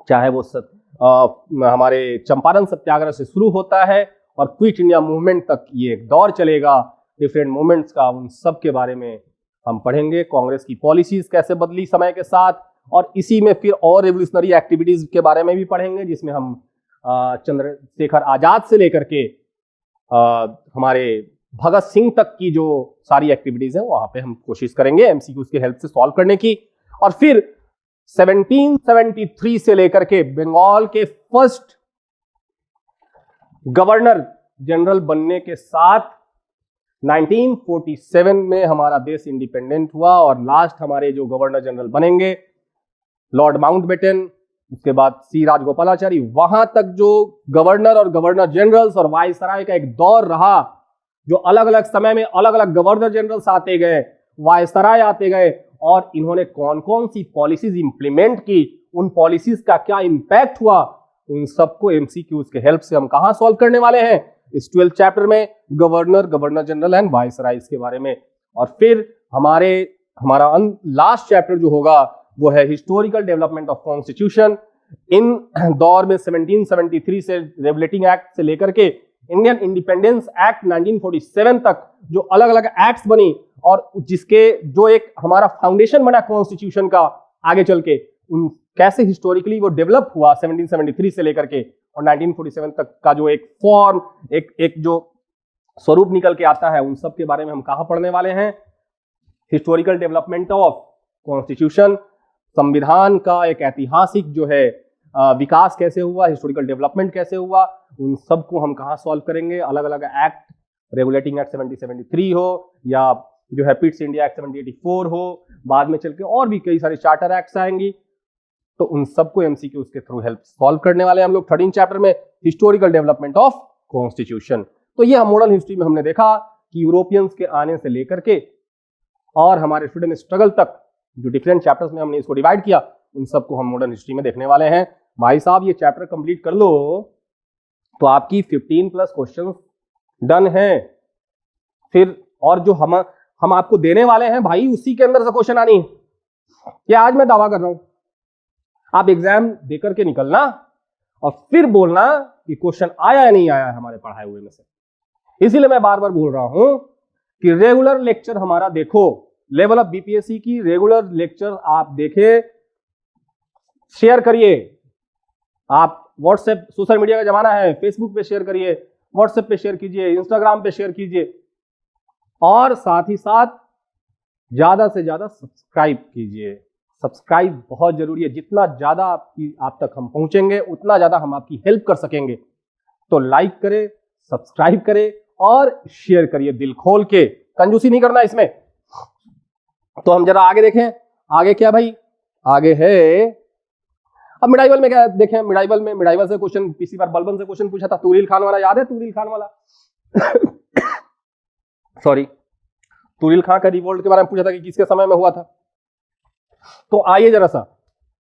Speaker 1: चाहे वो हमारे चंपारण सत्याग्रह से शुरू होता है और क्विट इंडिया मूवमेंट तक ये एक दौर चलेगा डिफरेंट मूवमेंट्स का, उन सब के बारे में हम पढ़ेंगे। कांग्रेस की पॉलिसीज कैसे बदली समय के साथ, और इसी में फिर और रेवोल्यूशनरी एक्टिविटीज के बारे में भी पढ़ेंगे, जिसमें हम चंद्रशेखर आजाद से लेकर के हमारे भगत सिंह तक की जो सारी एक्टिविटीज है वहां पे हम कोशिश करेंगे एमसीक्यूज की हेल्प से सॉल्व करने की। और फिर 1773 से लेकर के बंगाल के फर्स्ट गवर्नर जनरल बनने के साथ 1947 में हमारा देश इंडिपेंडेंट हुआ और लास्ट हमारे जो गवर्नर जनरल बनेंगे लॉर्ड माउंटबेटन, उसके बाद सी राजगोपालाचारी, वहां तक जो गवर्नर और गवर्नर जनरल्स और वायसराय का एक दौर रहा, जो अलग अलग समय में अलग अलग गवर्नर जनरल्स आते गए, वायसराय आते गए और इन्होंने कौन कौन सी पॉलिसीज इंप्लीमेंट की, उन पॉलिसीज का क्या इंपैक्ट हुआ, उन सबको एमसीक्यूज के हेल्प से हम कहां सॉल्व करने वाले हैं, इस 12th चैप्टर में governor, governor general and viceroy के बारे में। और फिर हमारा लास्ट चैप्टर जो होगा वो है हिस्टोरिकल डेवलपमेंट ऑफ कॉन्स्टिट्यूशन। इन दौर में 1773 से रेगुलेटिंग एक्ट से लेकर के इंडियन इंडिपेंडेंस एक्ट 1947 तक जो अलग अलग एक्ट्स बनी और जिसके जो एक हमारा फाउंडेशन बना कॉन्स्टिट्यूशन का आगे चल के, उन कैसे हिस्टोरिकली वो डेवलप हुआ 1773 से लेकर के और 1947 तक का जो एक फॉर्म, एक जो स्वरूप निकल के आता है, उन सब के बारे में हम कहां पढ़ने वाले हैं। हिस्टोरिकल डेवलपमेंट ऑफ कॉन्स्टिट्यूशन, संविधान का एक ऐतिहासिक जो है विकास कैसे हुआ, हिस्टोरिकल डेवलपमेंट कैसे हुआ, उन सब को हम कहां सॉल्व करेंगे। अलग अलग एक्ट, रेगुलेटिंग एक्ट 1773 हो या जो है पिट्स इंडिया एक्ट 1784 हो, बाद में चल के और भी कई सारे चार्टर एक्ट्स आएंगी, तो उन सबको एमसीक्यूज के थ्रू हेल्प सॉल्व करने वाले हम लोग 13 चैप्टर में हिस्टोरिकल डेवलपमेंट ऑफ कॉन्स्टिट्यूशन। तो ये मॉडर्न हिस्ट्री में हमने देखा कि यूरोपियंस के आने से लेकर के और हमारे फ्रीडम स्ट्रगल तक जो डिफरेंट चैप्टर्स में हमने इसको डिवाइड किया, उन सबको हम मॉडर्न हिस्ट्री में देखने वाले हैं। भाई साहब ये चैप्टर कंप्लीट कर लो तो आपकी 15+ क्वेश्चन डन है। फिर और जो हम आपको देने वाले हैं भाई, उसी के अंदर से क्वेश्चन आनी है। ये आज मैं दावा कर रहा हूं, आप एग्जाम देकर के निकलना और फिर बोलना कि क्वेश्चन आया या नहीं आया हमारे पढ़ाए हुए में से। इसीलिए मैं बार बार बोल रहा हूं कि रेगुलर लेक्चर हमारा देखो, लेवल ऑफ बीपीएससी की रेगुलर लेक्चर आप देखें, शेयर करिए। आप व्हाट्सएप, सोशल मीडिया का जमाना है, फेसबुक पे शेयर करिए, व्हाट्सएप पे शेयर कीजिए, इंस्टाग्राम पे शेयर कीजिए और साथ ही साथ ज्यादा से ज्यादा सब्सक्राइब कीजिए। सब्सक्राइब बहुत जरूरी है, जितना ज्यादा आप तक हम पहुंचेंगे उतना ज्यादा हम आपकी हेल्प कर सकेंगे। तो लाइक करें, सब्सक्राइब करें और शेयर करिए दिल खोल के, कंजूसी नहीं करना इसमें। तो हम जरा आगे देखें, आगे क्या भाई, आगे है अब मिडाइवल में क्या देखें। मिडाइवल से क्वेश्चन पिछली बार बलबन से क्वेश्चन पूछा था, तुरील खान वाला याद है? तुरील खान वाला सॉरी, तुरील खान का रिवोल्ट के बारे में पूछा था कि किसके समय में हुआ था। तो आइए जरा सा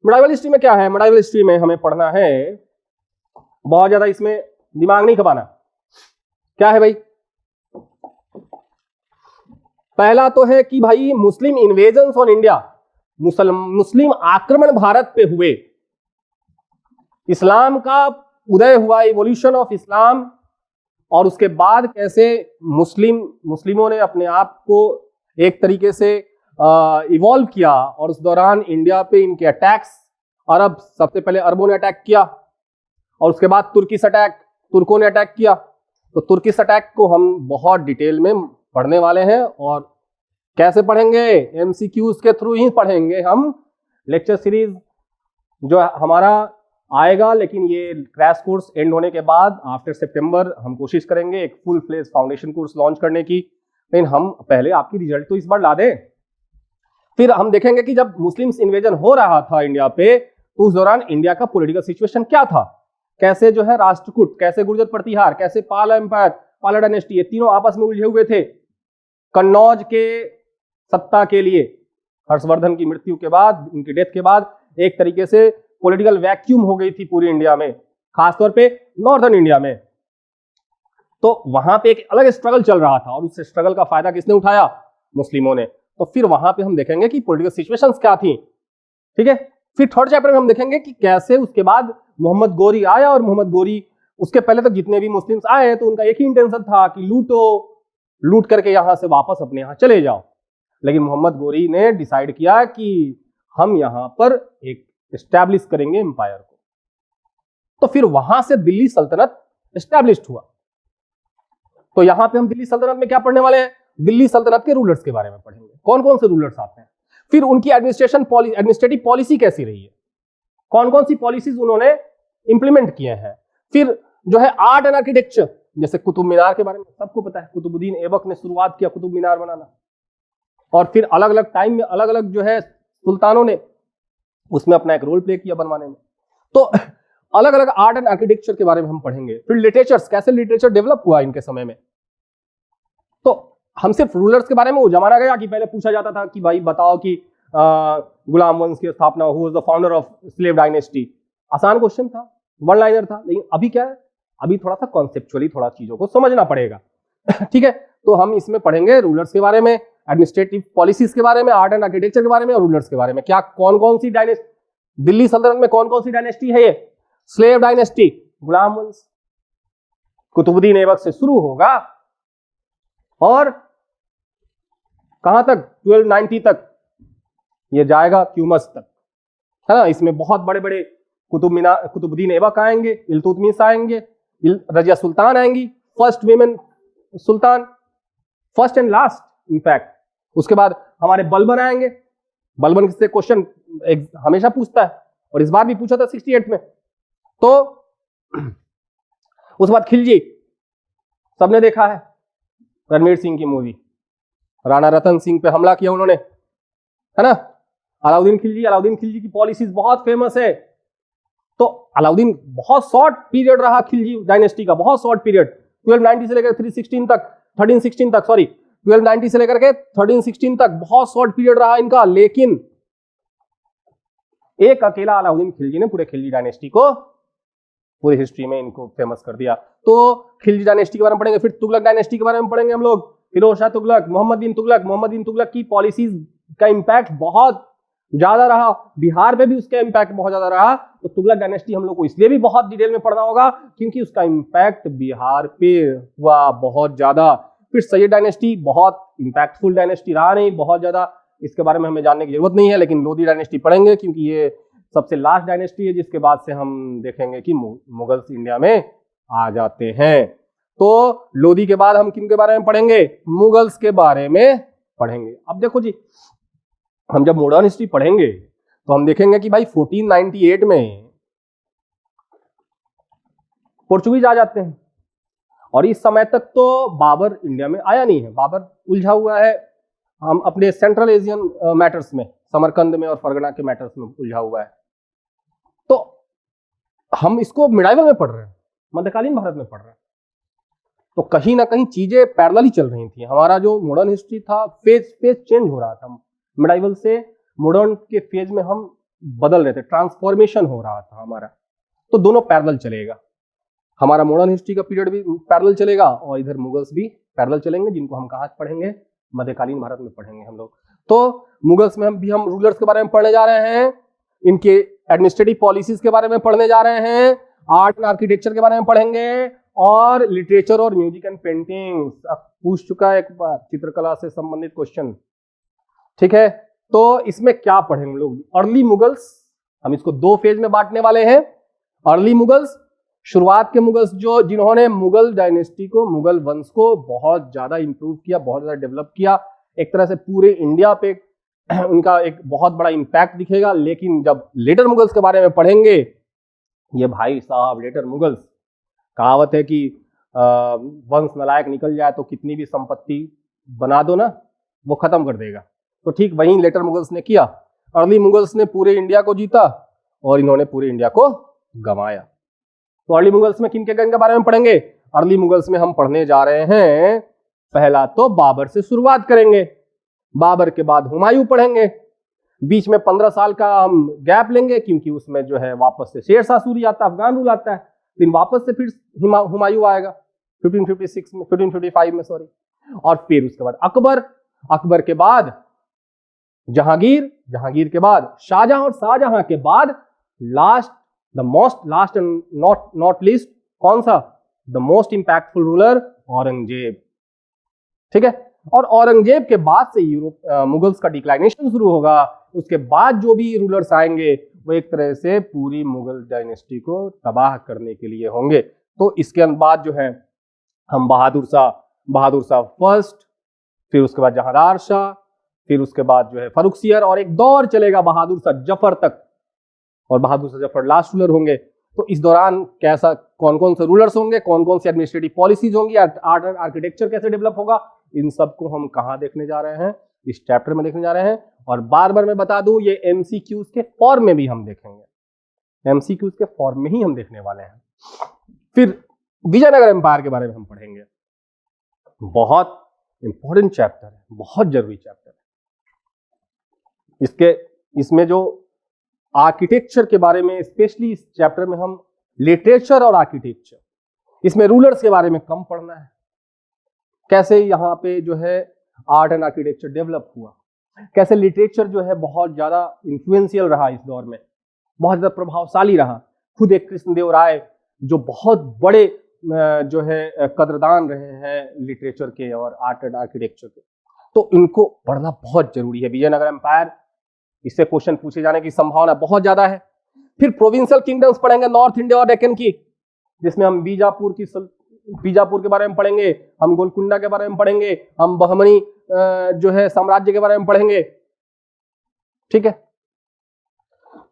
Speaker 1: मिडाइवल हिस्ट्री में क्या है। मिडाइवल हिस्ट्री में हमें पढ़ना है, बहुत ज्यादा इसमें दिमाग नहीं खपाना। क्या है भाई? पहला तो है कि भाई मुस्लिम इन्वेजन्स ऑन इंडिया, मुस्लिम आक्रमण भारत पे हुए, इस्लाम का उदय हुआ, इवोल्यूशन ऑफ इस्लाम, और उसके बाद कैसे मुस्लिमों ने अपने आप को एक तरीके से इवॉल्व किया और उस दौरान इंडिया पे इनके अटैक्स, अरब, सबसे पहले अरबों ने अटैक किया और उसके बाद तुर्कों ने अटैक किया। तो तुर्किश अटैक को हम बहुत डिटेल में पढ़ने वाले हैं और कैसे पढ़ेंगे? एमसीक्यूज के थ्रू ही पढ़ेंगे हम। लेक्चर सीरीज जो हमारा आएगा, लेकिन ये क्रैश कोर्स एंड होने के बाद आफ्टर सितंबर हम कोशिश करेंगे एक full fledge foundation course launch करने की। लेकिन हम पहले आपकी रिजल्ट तो इस बार ला दें, फिर हम देखेंगे कि जब मुस्लिम्स इन्वेजन हो रहा था इंडिया पे, तो उस दौरान इंडिया का पॉलिटिकल सिचुएशन क्या था, कैसे जो है राष्ट्रकूट, कैसे गुर्जर प्रतिहार, कैसे पाल एम्पायर, पाला डायनेस्टी, ये तीनों आपस में उलझे हुए थे कन्नौज के सत्ता के लिए। हर्षवर्धन की मृत्यु के बाद, उनकी डेथ के बाद एक तरीके से पॉलिटिकल वैक्यूम हो गई थी पूरी इंडिया में, खासतौर पे नॉर्दर्न इंडिया में। तो वहां पे एक अलग स्ट्रगल चल रहा था और उस स्ट्रगल का फायदा किसने उठाया? मुस्लिमों ने। तो फिर वहां पे हम देखेंगे कि पॉलिटिकल सिचुएशंस क्या थी, ठीक है। फिर थर्ड चैप्टर में हम देखेंगे कि कैसे उसके बाद मोहम्मद गोरी आया, और मोहम्मद गोरी, उसके पहले तक जितने भी मुस्लिम्स आए तो उनका एक ही इंटेंशन था कि लूट करके यहां से वापस अपने यहां चले जाओ। लेकिन मोहम्मद गोरी ने डिसाइड किया कि हम यहां पर एक एस्टैब्लिश करेंगे एम्पायर को। तो फिर वहां से दिल्ली सल्तनत एस्टैब्लिश्ड हुआ। तो यहां पे हम दिल्ली सल्तनत में क्या पढ़ने वाले हैं, दिल्ली सल्तनत के रूलर्स के बारे में पढ़ेंगे, कौन कौन से रूलर्स आते हैं, फिर उनकी एडमिनिस्ट्रेटिव पॉलिसी कैसी रही है, कौन कौन सी पॉलिसीज उन्होंने इंप्लीमेंट किए हैं, फिर जो है आर्ट एंड आर्किटेक्चर, जैसे कुतुब मीनार के बारे में सबको पता है, कुतुबुद्दीन ऐबक ने शुरुआत किया कुतुब मीनार बनाना, और फिर अलग अलग टाइम में अलग अलग जो है सुल्तानों ने उसमें अपना एक रोल प्ले किया बनवाने में। तो अलग अलग आर्ट एंड आर्किटेक्चर के बारे में हम पढ़ेंगे, फिर लिटरेचर्स, कैसे लिटरेचर डेवलप हुआ इनके समय में। तो हम सिर्फ रूलर्स के बारे में, वो जमाना गया कि पहले पूछा जाता था कि भाई बताओ कि गुलाम वंश की स्थापना, who was the founder of slave dynasty, आसान क्वेश्चन था, वन लाइनर था। लेकिन अभी क्या है, अभी थोड़ा सा कॉन्सेप्चुअली थोड़ा चीजों को समझना पड़ेगा ठीक है, तो हम इसमें पढ़ेंगे रूलर्स के बारे में, एडमिनिस्ट्रेटिव पॉलिसीज के बारे में, आर्ट एंड आर्किटेक्चर के बारे में और रूलर्स के बारे में। क्या कौन कौन सी डायनेस्टी, दिल्ली सल्तनत में कौन कौन सी डायनेस्टी है, ये स्लेव डायनेस्टी, गुलाम वंश, कुतुबुद्दीन ऐबक से शुरू होगा और कहां तक, 1290 तक ये जाएगा, क्यूमस तक, है ना। इसमें बहुत बड़े बड़े कुतुबुद्दीन ऐबक आएंगे, इल्तुतमिश आएंगे, रजिया सुल्तान आएंगी, first women Sultan, first and last in fact. उसके बाद हमारे बलबन आएंगे, बलबन से क्वेश्चन हमेशा पूछता है और इस बार भी पूछा था 68 में। तो उसके बाद खिलजी, सबने देखा है रणवीर सिंह की मूवी, राणा रतन सिंह पे हमला किया उन्होंने, है ना। अलाउद्दीन खिलजी की पॉलिसीज बहुत फेमस है। तो अलाउद्दीन बहुत शॉर्ट पीरियड रहा खिलजी डायनेस्टी का, बहुत शॉर्ट पीरियड, 1290 से लेकर 1316 तक, 1316 तक, सॉरी 1290 से लेकर के 1316 तक बहुत शॉर्ट पीरियड रहा इनका। लेकिन एक अकेला अलाउद्दीन खिलजी ने पूरे खिलजी डायनेस्टी को, पूरी हिस्ट्री में इनको फेमस कर दिया। तो खिलजी डायनेस्टी के बारे में पढ़ेंगे, फिर तुगलक डायनेस्टी के बारे में पढ़ेंगे हम लोग, फिरोज शाह तुगलक, मोहम्मद बिन तुगलक की पॉलिसीज का इंपैक्ट बहुत ज्यादा रहा, बिहार पे भी उसका इंपैक्ट बहुत ज्यादा रहा। तो तुगलक डायनेस्टी हम लोग को इसलिए भी बहुत डिटेल में पढ़ना होगा क्योंकि उसका इंपैक्ट बिहार पे हुआ बहुत ज्यादा। फिर सैयद डायनेस्टी बहुत इंपैक्टफुल डायनेस्टी रहा नहीं, बहुत ज्यादा इसके बारे में हमें जानने की जरूरत नहीं है, लेकिन लोधी डायनेस्टी पढ़ेंगे क्योंकि ये सबसे लास्ट डायनेस्टी है जिसके बाद से हम देखेंगे कि मुगल्स इंडिया में आ जाते हैं। तो लोधी के बाद हम किन के बारे में पढ़ेंगे, मुगल्स के बारे में पढ़ेंगे। अब देखो जी, हम जब मॉडर्न हिस्ट्री पढ़ेंगे तो हम देखेंगे कि भाई 1498 में पोर्चुगीज आ जाते हैं और इस समय तक तो बाबर इंडिया में आया नहीं है, बाबर उलझा हुआ है हम अपने सेंट्रल एशियन मैटर्स में, समरकंद में और फरगना के मैटर्स में उलझा हुआ है। तो हम इसको मिडाइवल में पढ़ रहे हैं, मध्यकालीन भारत में पढ़ रहे हैं। तो कहीं ना कहीं चीजें पैरेलल ही चल रही थी। हमारा जो मॉडर्न हिस्ट्री था फेज चेंज हो रहा था, मिडाइवल से मॉडर्न के फेज में हम बदल रहे थे, ट्रांसफॉर्मेशन हो रहा था हमारा। तो दोनों पैरेलल चलेगा, हमारा मॉडर्न हिस्ट्री का पीरियड भी पैरेलल चलेगा और इधर मुगल्स भी पैरेलल चलेंगे, जिनको हम कहाँ पढ़ेंगे, मध्यकालीन भारत में पढ़ेंगे हम लोग। तो मुगल्स में हम रूलर्स के बारे में पढ़ने जा रहे हैं, इनके एडमिनिस्ट्रेटिव पॉलिसीज के बारे में पढ़ने जा रहे हैं, आर्ट एंड आर्किटेक्चर के बारे में पढ़ेंगे और लिटरेचर और म्यूजिक एंड पेंटिंग। अब पूछ चुका है एक बार चित्रकला से संबंधित क्वेश्चन, ठीक है। तो इसमें क्या पढ़ेंगे लोग, अर्ली मुगल्स, हम इसको दो फेज में बांटने वाले हैं। अर्ली मुगल्स, शुरुआत के मुगल्स जो जिन्होंने मुगल डायनेस्टी को, मुगल वंश को बहुत ज्यादा इंप्रूव किया, बहुत ज्यादा डेवलप किया, एक तरह से पूरे इंडिया पे उनका एक बहुत बड़ा इंपैक्ट दिखेगा। लेकिन जब लेटर मुगल्स के बारे में पढ़ेंगे, ये भाई साहब लेटर मुगल्स, कहावत है कि वंश नलायक निकल जाए तो कितनी भी संपत्ति बना दो ना, वो खत्म कर देगा। तो ठीक वहीं लेटर मुगल्स ने किया, अर्ली मुगल्स ने पूरे इंडिया को जीता और इन्होंने पूरे इंडिया को गंवाया। तो अर्ली मुगल्स में किन के बारे में पढ़ेंगे, अर्ली मुगल्स में हम पढ़ने जा रहे हैं, पहला तो बाबर से शुरुआत करेंगे, बाबर के बाद हुमायूं पढ़ेंगे, बीच में 15 साल का हम गैप लेंगे क्योंकि उसमें जो है वापस से शेर शाह सूरी आता है, अफगान रूल आता है, फिर वापस से फिर हुमायूं आएगा 1556 में, 1555 में सॉरी, और फिर उसके बाद अकबर, अकबर के बाद जहांगीर, जहांगीर के बाद शाहजहां और शाहजहां के बाद last, the most last and not least कौन सा, the most impactful ruler Aurangzeb, ठीक है। और औरंगजेब के बाद से यूरोप मुगल्स का डिक्लाइनेशन शुरू होगा। उसके बाद जो भी रूलर्स आएंगे वो एक तरह से पूरी मुगल डायनेस्टी को तबाह करने के लिए होंगे। तो इसके बाद जो है हम बहादुर शाह, बहादुर शाह फर्स्ट, फिर उसके बाद जहांदार शाह, फिर उसके बाद जो है फर्रुखसियर, और एक दौर चलेगा बहादुर शाह जफर तक, और बहादुर शाह जफर लास्ट रूलर होंगे। तो इस दौरान कैसा, कौन कौन से रूलर्स होंगे, कौन कौन सी एडमिनिस्ट्रेटिव पॉलिसीज होंगी, आर्ट एंड आर्किटेक्चर कैसे डेवलप होगा, इन सबको हम कहाँ देखने जा रहे हैं, इस चैप्टर में देखने जा रहे हैं। और बार बार मैं बता दूं, ये एमसीक्यूज के फॉर्म में भी हम देखेंगे, एमसीक्यूज के फॉर्म में ही हम देखने वाले हैं। फिर विजयनगर एम्पायर के बारे में हम पढ़ेंगे, बहुत इंपॉर्टेंट चैप्टर है, बहुत जरूरी चैप्टर है। इसमें जो आर्किटेक्चर के बारे में, स्पेशली इस चैप्टर में हम लिटरेचर और आर्किटेक्चर, इसमें रूलर्स के बारे में कम पढ़ना है, कैसे यहाँ पे जो है आर्ट एंड आर्किटेक्चर डेवलप हुआ, कैसे लिटरेचर जो है बहुत ज्यादा इन्फ्लुएंशियल रहा इस दौर में, बहुत ज्यादा प्रभावशाली रहा। खुद एक कृष्णदेव राय जो बहुत बड़े जो है कदरदान रहे हैं लिटरेचर के और आर्ट एंड आर्किटेक्चर के, तो इनको पढ़ना बहुत जरूरी है। विजयनगर एम्पायर, इससे क्वेश्चन पूछे जाने की संभावना बहुत ज्यादा है। फिर प्रोविंशियल किंगडम्स पढ़ेंगे, नॉर्थ इंडिया और डेक्कन की, जिसमें हम बीजापुर के बारे में पढ़ेंगे, हम गोलकुंडा के बारे में पढ़ेंगे, हम बहमनी जो है साम्राज्य के बारे में पढ़ेंगे, ठीक है।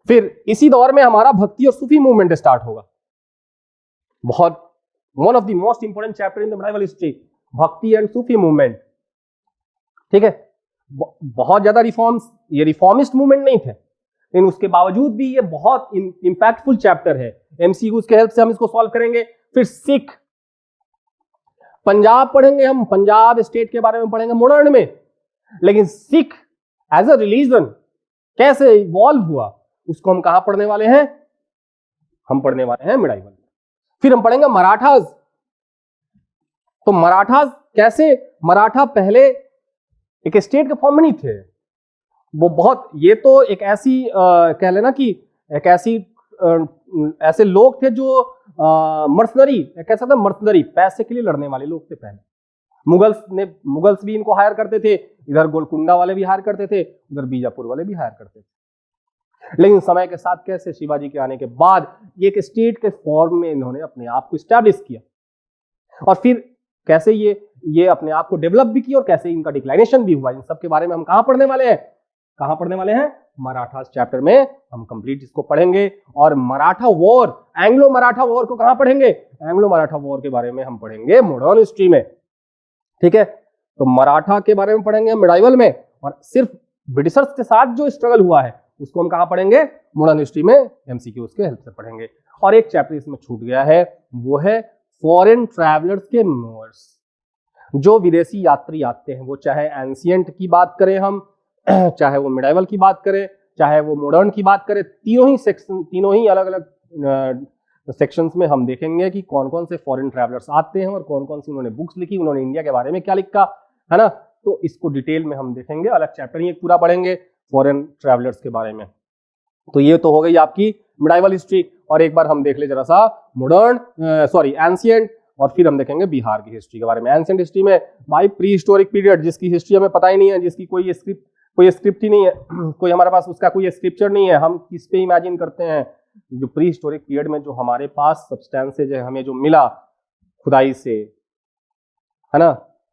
Speaker 1: फिर इसी दौर में हमारा भक्ति और सूफी मूवमेंट स्टार्ट होगा, बहुत one of the most important chapter in the medieval history, भक्ति एंड सूफी मूवमेंट, ठीक है। बहुत ज्यादा रिफॉर्म्स, ये रिफॉर्मिस्ट मूवमेंट नहीं थे, लेकिन उसके बावजूद भी ये बहुत इंपैक्टफुल चैप्टर है। एमसीक्यूज के हेल्प से हम इसको सॉल्व करेंगे। फिर सिख, पंजाब पढ़ेंगे हम, पंजाब स्टेट के बारे में पढ़ेंगे मॉडर्न में, लेकिन सिख एज अ रिलीजन कैसे इवॉल्व हुआ, उसको हम कहां पढ़ने वाले हैं, हम पढ़ने वाले हैं मिडाइवल में। फिर हम पढ़ेंगे मराठास, तो मराठास कैसे, मराठा पहले एक स्टेट के फॉर्म में नहीं थे, वो बहुत, ये तो एक ऐसी कह लेना कि एक ऐसी ऐसे लोग थे जो मर्सनरी, कैसा था, मर्सनरी, पैसे के लिए लड़ने वाले लोग थे पहले। मुगल्स भी इनको हायर करते थे, इधर गोलकुंडा वाले भी हायर करते थे, उधर बीजापुर वाले भी हायर करते थे। लेकिन समय के साथ कैसे, शिवाजी के आने के बाद ये एक स्टेट के फॉर्म में इन्होंने अपने आप को स्टैब्लिश किया, और फिर कैसे ये अपने आप को डेवलप भी किया, और कैसे इनका डिक्लाइनेशन भी हुआ। इन सब के बारे में हम कहां पढ़ने वाले हैं, कहां पढ़ने वाले हैं, मराठा चैप्टर में हम कंप्लीट इसको पढ़ेंगे। और Maratha war, Anglo Maratha war को कहां पढ़ेंगे, एंग्लो मराठा वॉर के बारे में हम पढ़ेंगे मॉडर्न हिस्ट्री में, ठीक है। तो मराठा के बारे में पढ़ेंगे मिडाइवल में, और सिर्फ ब्रिटिशर्स के साथ जो स्ट्रगल हुआ है उसको हम कहां पढ़ेंगे, मॉडर्न हिस्ट्री में, एमसीक्यूज के हेल्प से पढ़ेंगे। और एक चैप्टर इसमें छूट गया है, वो है फॉरेन ट्रैवलर्स के मेमोइर्स, जो विदेशी यात्री आते हैं, वो चाहे एंशिएंट की बात करें हम, चाहे वो मिडाइवल की बात करें, चाहे वो मॉडर्न की बात करें, तीनों ही अलग अलग सेक्शंस में हम देखेंगे कि कौन कौन से फॉरेन ट्रैवलर्स आते हैं और कौन कौन सी उन्होंने बुक्स लिखी, उन्होंने इंडिया के बारे में क्या लिखा, है ना। तो इसको डिटेल में हम देखेंगे, अलग चैप्टर ही एक पूरा पढ़ेंगे फॉरेन ट्रैवलर्स के बारे में। तो ये तो हो गई आपकी मिडाइवल हिस्ट्री। और एक बार हम देख ले जरा सा मॉडर्न, एंशिएंट, और फिर हम देखेंगे बिहार की हिस्ट्री के बारे में। एंशिएंट हिस्ट्री में भाई प्री हिस्टोरिक पीरियड, जिसकी हिस्ट्री हमें पता ही नहीं है, जिसकी कोई स्क्रिप्ट ही नहीं है, कोई हमारे पास उसका कोई स्क्रिप्चर नहीं है, हम किस पे इमेजिन करते हैं। जो प्री हिस्टोरिक पीरियड में जो हमारे पास सब्सटेंसेज है, हमें जो मिला खुदाई से, है ना,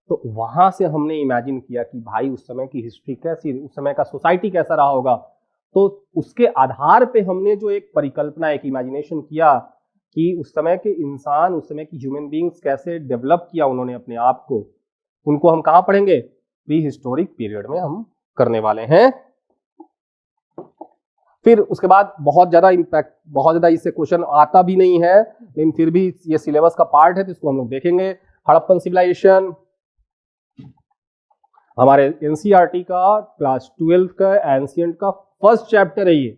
Speaker 1: तो वहां से हमने इमेजिन किया कि भाई उस समय की हिस्ट्री कैसी, उस समय का सोसाइटी कैसा रहा होगा। तो उसके आधार पे हमने जो एक परिकल्पना, एक इमेजिनेशन किया कि उस समय के इंसान, उस समय की ह्यूमन बींग्स कैसे डेवलप किया उन्होंने अपने आप को, उनको हम कहां पढ़ेंगे, प्री हिस्टोरिक पीरियड में हम करने वाले हैं। फिर उसके बाद बहुत ज्यादा इससे क्वेश्चन आता भी नहीं है, लेकिन फिर भी ये सिलेबस का पार्ट है, तो इसको हम लोग देखेंगे। हड़प्पन सिविलाइजेशन हमारे एनसीईआरटी का क्लास 12 का एंशिएंट का फर्स्ट चैप्टर है ये,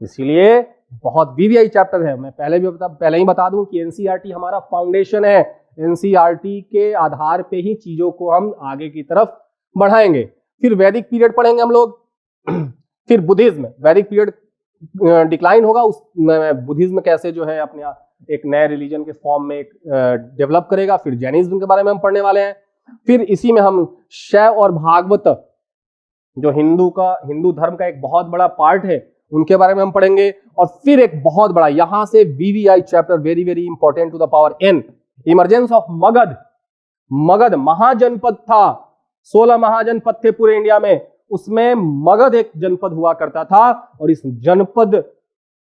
Speaker 1: इसीलिए बहुत वीवीआई चैप्टर है। मैं पहले ही बता दूं कि एनसीईआरटी हमारा फाउंडेशन है, एनसीईआरटी के आधार पे ही चीजों को हम आगे की तरफ बढ़ाएंगे। फिर वैदिक पीरियड पढ़ेंगे हम लोग, फिर बुद्धिज्म, वैदिक पीरियड डिक्लाइन होगा, उस बुद्धिज्म कैसे जो है अपने एक नए रिलीजन के फॉर्म में डेवलप करेगा। फिर जैनिज्म के बारे में हम पढ़ने वाले हैं। फिर इसी में हम शैव और भागवत, जो हिंदू धर्म का एक बहुत बड़ा पार्ट है, उनके बारे में हम पढ़ेंगे। और फिर एक बहुत बड़ा, यहां से VVI chapter, very very important to the power n, emergence of Magadh, Magadh महाजनपद था, 16 महाजनपद थे पूरे इंडिया में, उसमें मगध एक जनपद हुआ करता था। और इस जनपद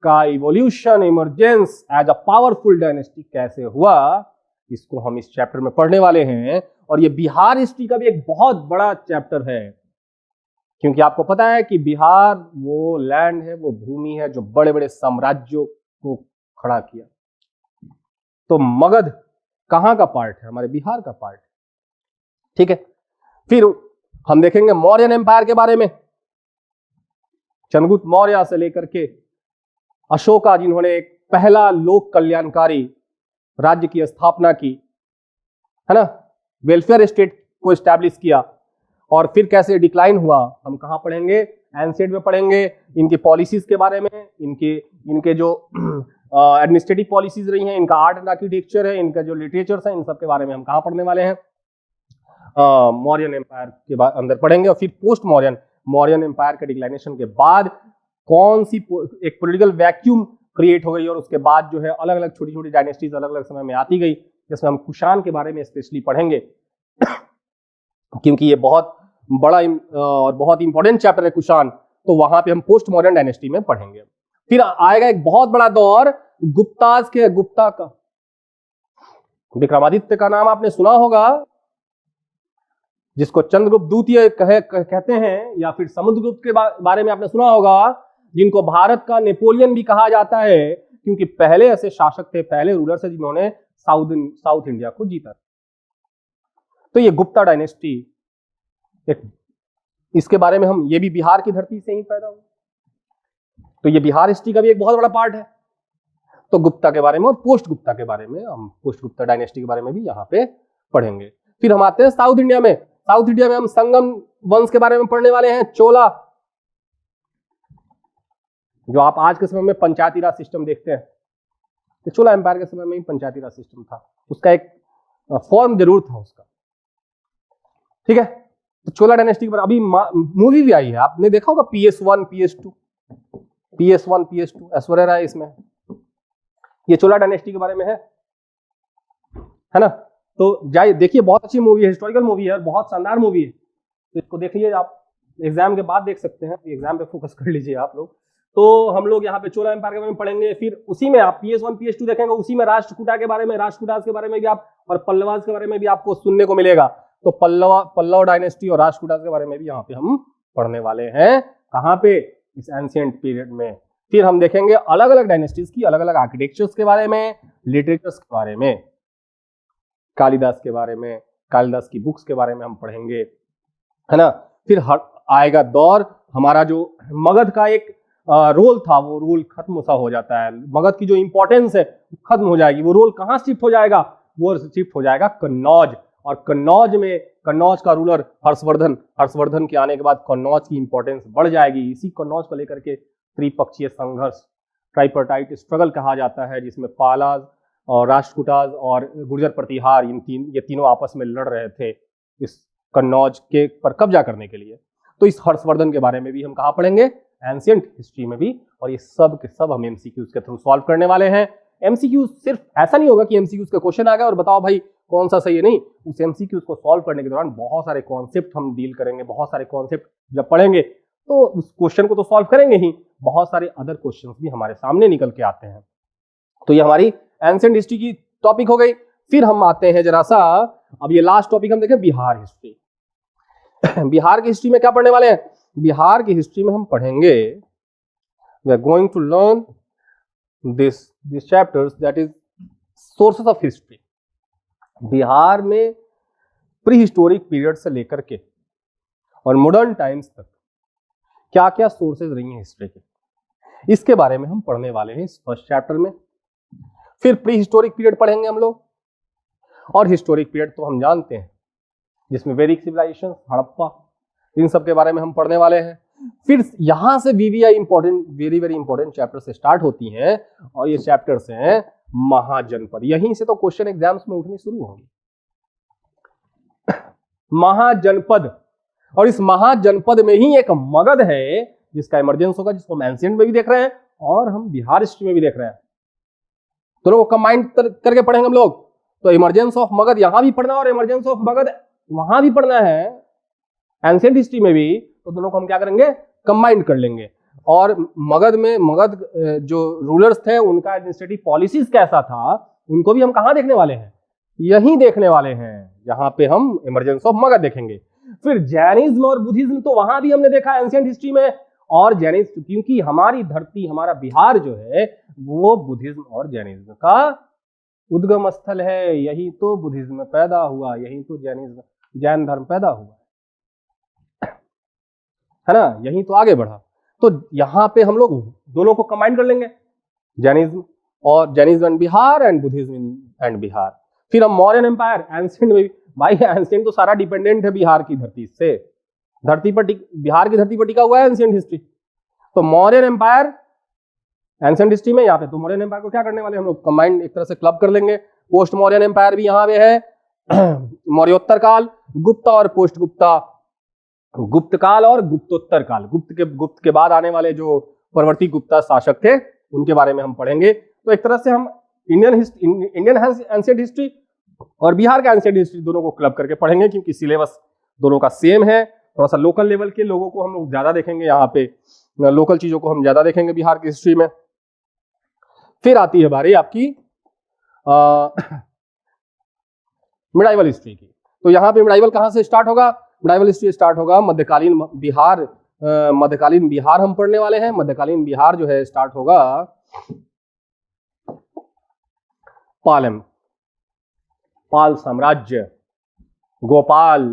Speaker 1: का evolution, emergence as a powerful dynasty कैसे हुआ, इसको हम इस चैप्टर में पढ़ने वाले हैं। और ये बिहार हिस्ट्री का भी एक बहुत बड़ा चैप्टर है, क्योंकि आपको पता है कि बिहार वो लैंड है, वो भूमि है जो बड़े बड़े साम्राज्यों को खड़ा किया। तो मगध कहां का पार्ट है? हमारे बिहार का पार्ट है। ठीक है, फिर हम देखेंगे मौर्यन एम्पायर के बारे में। चंद्रगुप्त मौर्य से लेकर के अशोका, जिन्होंने एक पहला लोक कल्याणकारी राज्य की स्थापना की, है ना, वेलफेयर स्टेट को एस्टैब्लिश किया, और फिर कैसे डिक्लाइन हुआ, हम कहां पढ़ेंगे? एनसीईआरटी में पढ़ेंगे। इनकी पॉलिसीज के बारे में, इनके जो एडमिनिस्ट्रेटिव पॉलिसीज रही हैं, इनका आर्ट एंड आर्किटेक्चर है, इनका जो लिटरेचर है, इन सब के बारे में हम कहां पढ़ने वाले हैं? मौर्यन एम्पायर के बाद अंदर पढ़ेंगे। और फिर पोस्ट मौर्यन एम्पायर के डिक्लाइनेशन के बाद कौन सी एक पॉलिटिकल वैक्यूम क्रिएट हो गई, और उसके बाद जो है अलग अलग छोटी छोटी डायनेस्टीज अलग अलग समय में आती गई, जिसमें हम कुषाण के बारे में स्पेशली पढ़ेंगे क्योंकि ये बहुत बड़ा और बहुत इंपॉर्टेंट चैप्टर है कुषाण। तो वहां पे हम पोस्ट मॉडर्न डायनेस्टी में पढ़ेंगे। फिर आएगा एक बहुत बड़ा दौर गुप्ता का। विक्रमादित्य का नाम आपने सुना होगा, जिसको चंद्रगुप्त द्वितीय कहते हैं, या फिर समुद्रगुप्त के बारे में आपने सुना होगा, जिनको भारत का नेपोलियन भी कहा जाता है, क्योंकि पहले ऐसे शासक थे, पहले रूलर थे जिन्होंने साउथ इंडिया को जीता। तो ये गुप्ता डायनेस्टी, इसके बारे में हम, ये भी बिहार की धरती से ही पैदा हुआ, तो ये बिहार हिस्ट्री का भी एक बहुत बड़ा पार्ट है। तो गुप्ता के बारे में और पोस्ट गुप्ता के बारे में, हम पोस्ट गुप्ता डायनेस्टी के बारे में भी यहाँ पे पढ़ेंगे। फिर हम आते हैं साउथ इंडिया में। साउथ इंडिया में हम संगम वंश के बारे में पढ़ने वाले हैं। चोला, जो आप आज के समय में पंचायती राज सिस्टम देखते हैं, तो चोला एम्पायर के समय में ही पंचायती राज सिस्टम था, उसका एक फॉर्म जरूर था उसका। ठीक है, तो चोला डायनेस्टी के बारे में अभी मूवी भी आई है, आपने देखा होगा, PS1 PS2 ऐश्वर्या राय इसमें। ये चोला डायनेस्टी के बारे में है ना। तो जाइए देखिए, बहुत अच्छी मूवी है, हिस्टोरिकल मूवी है, बहुत शानदार मूवी है। तो इसको देख लीजिए, आप एग्जाम के बाद देख सकते हैं, एग्जाम पे फोकस कर लीजिए आप लोग। तो हम लोग यहाँ पे चोला एम्पायर के बारे में पढ़ेंगे। फिर उसी में आप PS1 PS2 देखेंगे, उसी में राष्ट्रकूटा के बारे में, राष्ट्रकूटास के बारे में भी आप, और पल्लवास के बारे में भी आपको सुनने को मिलेगा। तो पल्लव डायनेस्टी और राष्ट्रकूटास के बारे में भी यहाँ पे हम पढ़ने वाले हैं। कहाँ पे? इस एंशिएंट पीरियड में। फिर हम देखेंगे अलग अलग डायनेस्टीज की अलग अलग आर्किटेक्चर्स के बारे में, लिटरेचर्स के बारे में, कालिदास के बारे में, कालिदास की बुक्स के बारे में हम पढ़ेंगे, है ना। फिर आएगा दौर हमारा, जो मगध का एक रोल था, वो रोल खत्म सा हो जाता है, मगध की जो इंपॉर्टेंस है खत्म हो जाएगी। वो रोल कहाँ शिफ्ट हो जाएगा? वो शिफ्ट हो जाएगा कन्नौज। और कन्नौज का रूलर हर्षवर्धन के आने के बाद कन्नौज की इंपॉर्टेंस बढ़ जाएगी। इसी कन्नौज को लेकर के त्रिपक्षीय संघर्ष, ट्राइपर्टाइट स्ट्रगल कहा जाता है, जिसमें पालाज और राष्ट्रकूटाज और गुर्जर प्रतिहार, ये तीनों आपस में लड़ रहे थे इस कन्नौज के पर कब्जा करने के लिए। तो इस हर्षवर्धन के बारे में भी हम कहाँ पढ़ेंगे? एंशिएंट हिस्ट्री में भी। और ये सब के सब हम एमसीक्यूज के थ्रू सॉल्व करने वाले हैं। एमसीक्यूज सिर्फ ऐसा नहीं होगा कि एमसीक्यूज के क्वेश्चन आ गए और बताओ भाई कौन सा सही है, नहीं। उस एमसीक्यूज को सॉल्व करने के दौरान बहुत सारे कॉन्सेप्ट हम डील करेंगे, बहुत सारे कॉन्सेप्ट जब पढ़ेंगे तो उस क्वेश्चन को तो सॉल्व करेंगे ही, बहुत सारे अदर क्वेश्चंस भी हमारे सामने निकल के आते हैं। तो ये हमारी एंशिएंट हिस्ट्री की टॉपिक हो गई। फिर हम आते हैं जरा सा, अब ये लास्ट टॉपिक हम देखें, बिहार हिस्ट्री। बिहार की हिस्ट्री में क्या पढ़ने वाले हैं? बिहार की हिस्ट्री में हम पढ़ेंगे, we are going to learn this chapters, that is sources of history. Bihar में प्री हिस्टोरिक पीरियड से लेकर के और मॉडर्न टाइम्स तक क्या क्या सोर्सेज रही हैं हिस्ट्री के, इसके बारे में हम पढ़ने वाले हैं इस फर्स्ट चैप्टर में। फिर प्री हिस्टोरिक पीरियड पढ़ेंगे हम लोग, और हिस्टोरिक पीरियड तो हम जानते हैं, जिसमें वैदिक सिविलाइजेशन, हड़प्पा, इन सब के बारे में हम पढ़ने वाले हैं। फिर यहां से VVI important, very very important chapter से स्टार्ट होती हैं, और ये चैप्टर्स हैं महाजनपद। यहीं से तो क्वेश्चन एग्जाम्स में उठनी शुरू होंगी। महाजनपद, और इस महाजनपद में ही एक मगध है जिसका इमरजेंस होगा, जिसको हम एंशिएंट में भी देख रहे हैं और हम बिहार हिस्ट्री में भी देख रहे हैं। दोनों को कंबाइन करके पढ़ेंगे हम लोग। तो इमरजेंस ऑफ मगध यहां भी पढ़ना और इमरजेंस ऑफ मगध वहां भी पढ़ना है एंशिएंट हिस्ट्री में भी, तो दोनों को हम क्या करेंगे, कंबाइंड कर लेंगे। और मगध जो रूलर्स थे उनका एडमिनिस्ट्रेटिव पॉलिसीज कैसा था उनको भी हम कहां देखने वाले हैं, यहीं देखने वाले हैं, यहां पे हम इमरजेंस ऑफ मगध देखेंगे। फिर जैनिज्म और बुद्धिज्म तो वहां भी हमने देखा एंशिएंट हिस्ट्री में, और जैनिज्म क्योंकि हमारी धरती हमारा बिहार जो है वो बुद्धिज्म और जैनिज्म का उद्गम स्थल है, यही तो बुद्धिज्म में पैदा हुआ, यही तो जैन धर्म पैदा हुआ है ना, यही तो आगे बढ़ा। तो यहां पे हम लोग दोनों को कंबाइन कर लेंगे, Jainism and Bihar and Buddhism and Bihar. फिर हम मौर्यन एम्पायर, एंशिएंट में भाई एंशिएंट तो सारा डिपेंडेंट है बिहार की धरती से, बिहार की धरती पर टिका हुआ है एंशिएंट हिस्ट्री। तो मौर्यन एम्पायर एंशिएंट हिस्ट्री में यहाँ पे, तो मौर्यन एम्पायर को क्या करने वाले हम लोग, कंबाइंड एक तरह से क्लब कर लेंगे। पोस्ट मौर्यन एम्पायर भी यहाँ पे है, मौर्योत्तर काल, गुप्त और पोस्ट गुप्ता, गुप्त काल और गुप्तोत्तर काल, गुप्त के बाद आने वाले जो परवर्ती गुप्ता शासक थे उनके बारे में हम पढ़ेंगे। तो एक तरह से हम इंडियन एंशिएंट हिस्ट्री और बिहार का एंशिएंट हिस्ट्री दोनों को क्लब करके पढ़ेंगे, क्योंकि सिलेबस दोनों का सेम है। थोड़ा सा लोकल लेवल के लोगों को हम लोग ज्यादा देखेंगे, यहाँ पे लोकल चीजों को हम ज्यादा देखेंगे बिहार की हिस्ट्री में। फिर आती है बारी आपकी मिडाइवल हिस्ट्री की। तो यहाँ पे मिडाइवल कहाँ से स्टार्ट होगा, मिडाइवल हिस्ट्री स्टार्ट होगा मध्यकालीन बिहार, मध्यकालीन बिहार हम पढ़ने वाले हैं। मध्यकालीन बिहार जो है स्टार्ट होगा पाल साम्राज्य, गोपाल,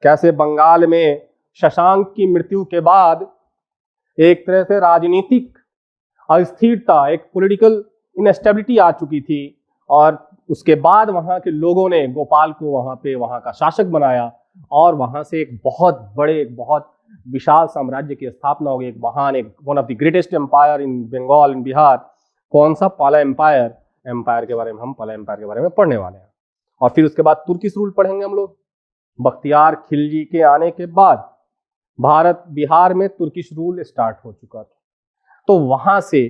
Speaker 1: कैसे बंगाल में शशांक की मृत्यु के बाद एक तरह से राजनीतिक अस्थिरता, एक पॉलिटिकल इनस्टेबिलिटी आ चुकी थी, और उसके बाद वहां के लोगों ने गोपाल को वहां का शासक बनाया, और वहां से एक बहुत विशाल साम्राज्य की स्थापना हो गई, एक महान, एक one of the greatest empire in Bengal, in Bihar. कौन सा, पाला एम्पायर के बारे में हम पाला एम्पायर के बारे में पढ़ने वाले हैं। और फिर उसके बाद तुर्किश रूल पढ़ेंगे हम लोग। बख्तियार खिलजी के आने के बाद बिहार में तुर्किश रूल स्टार्ट हो चुका था, तो वहां से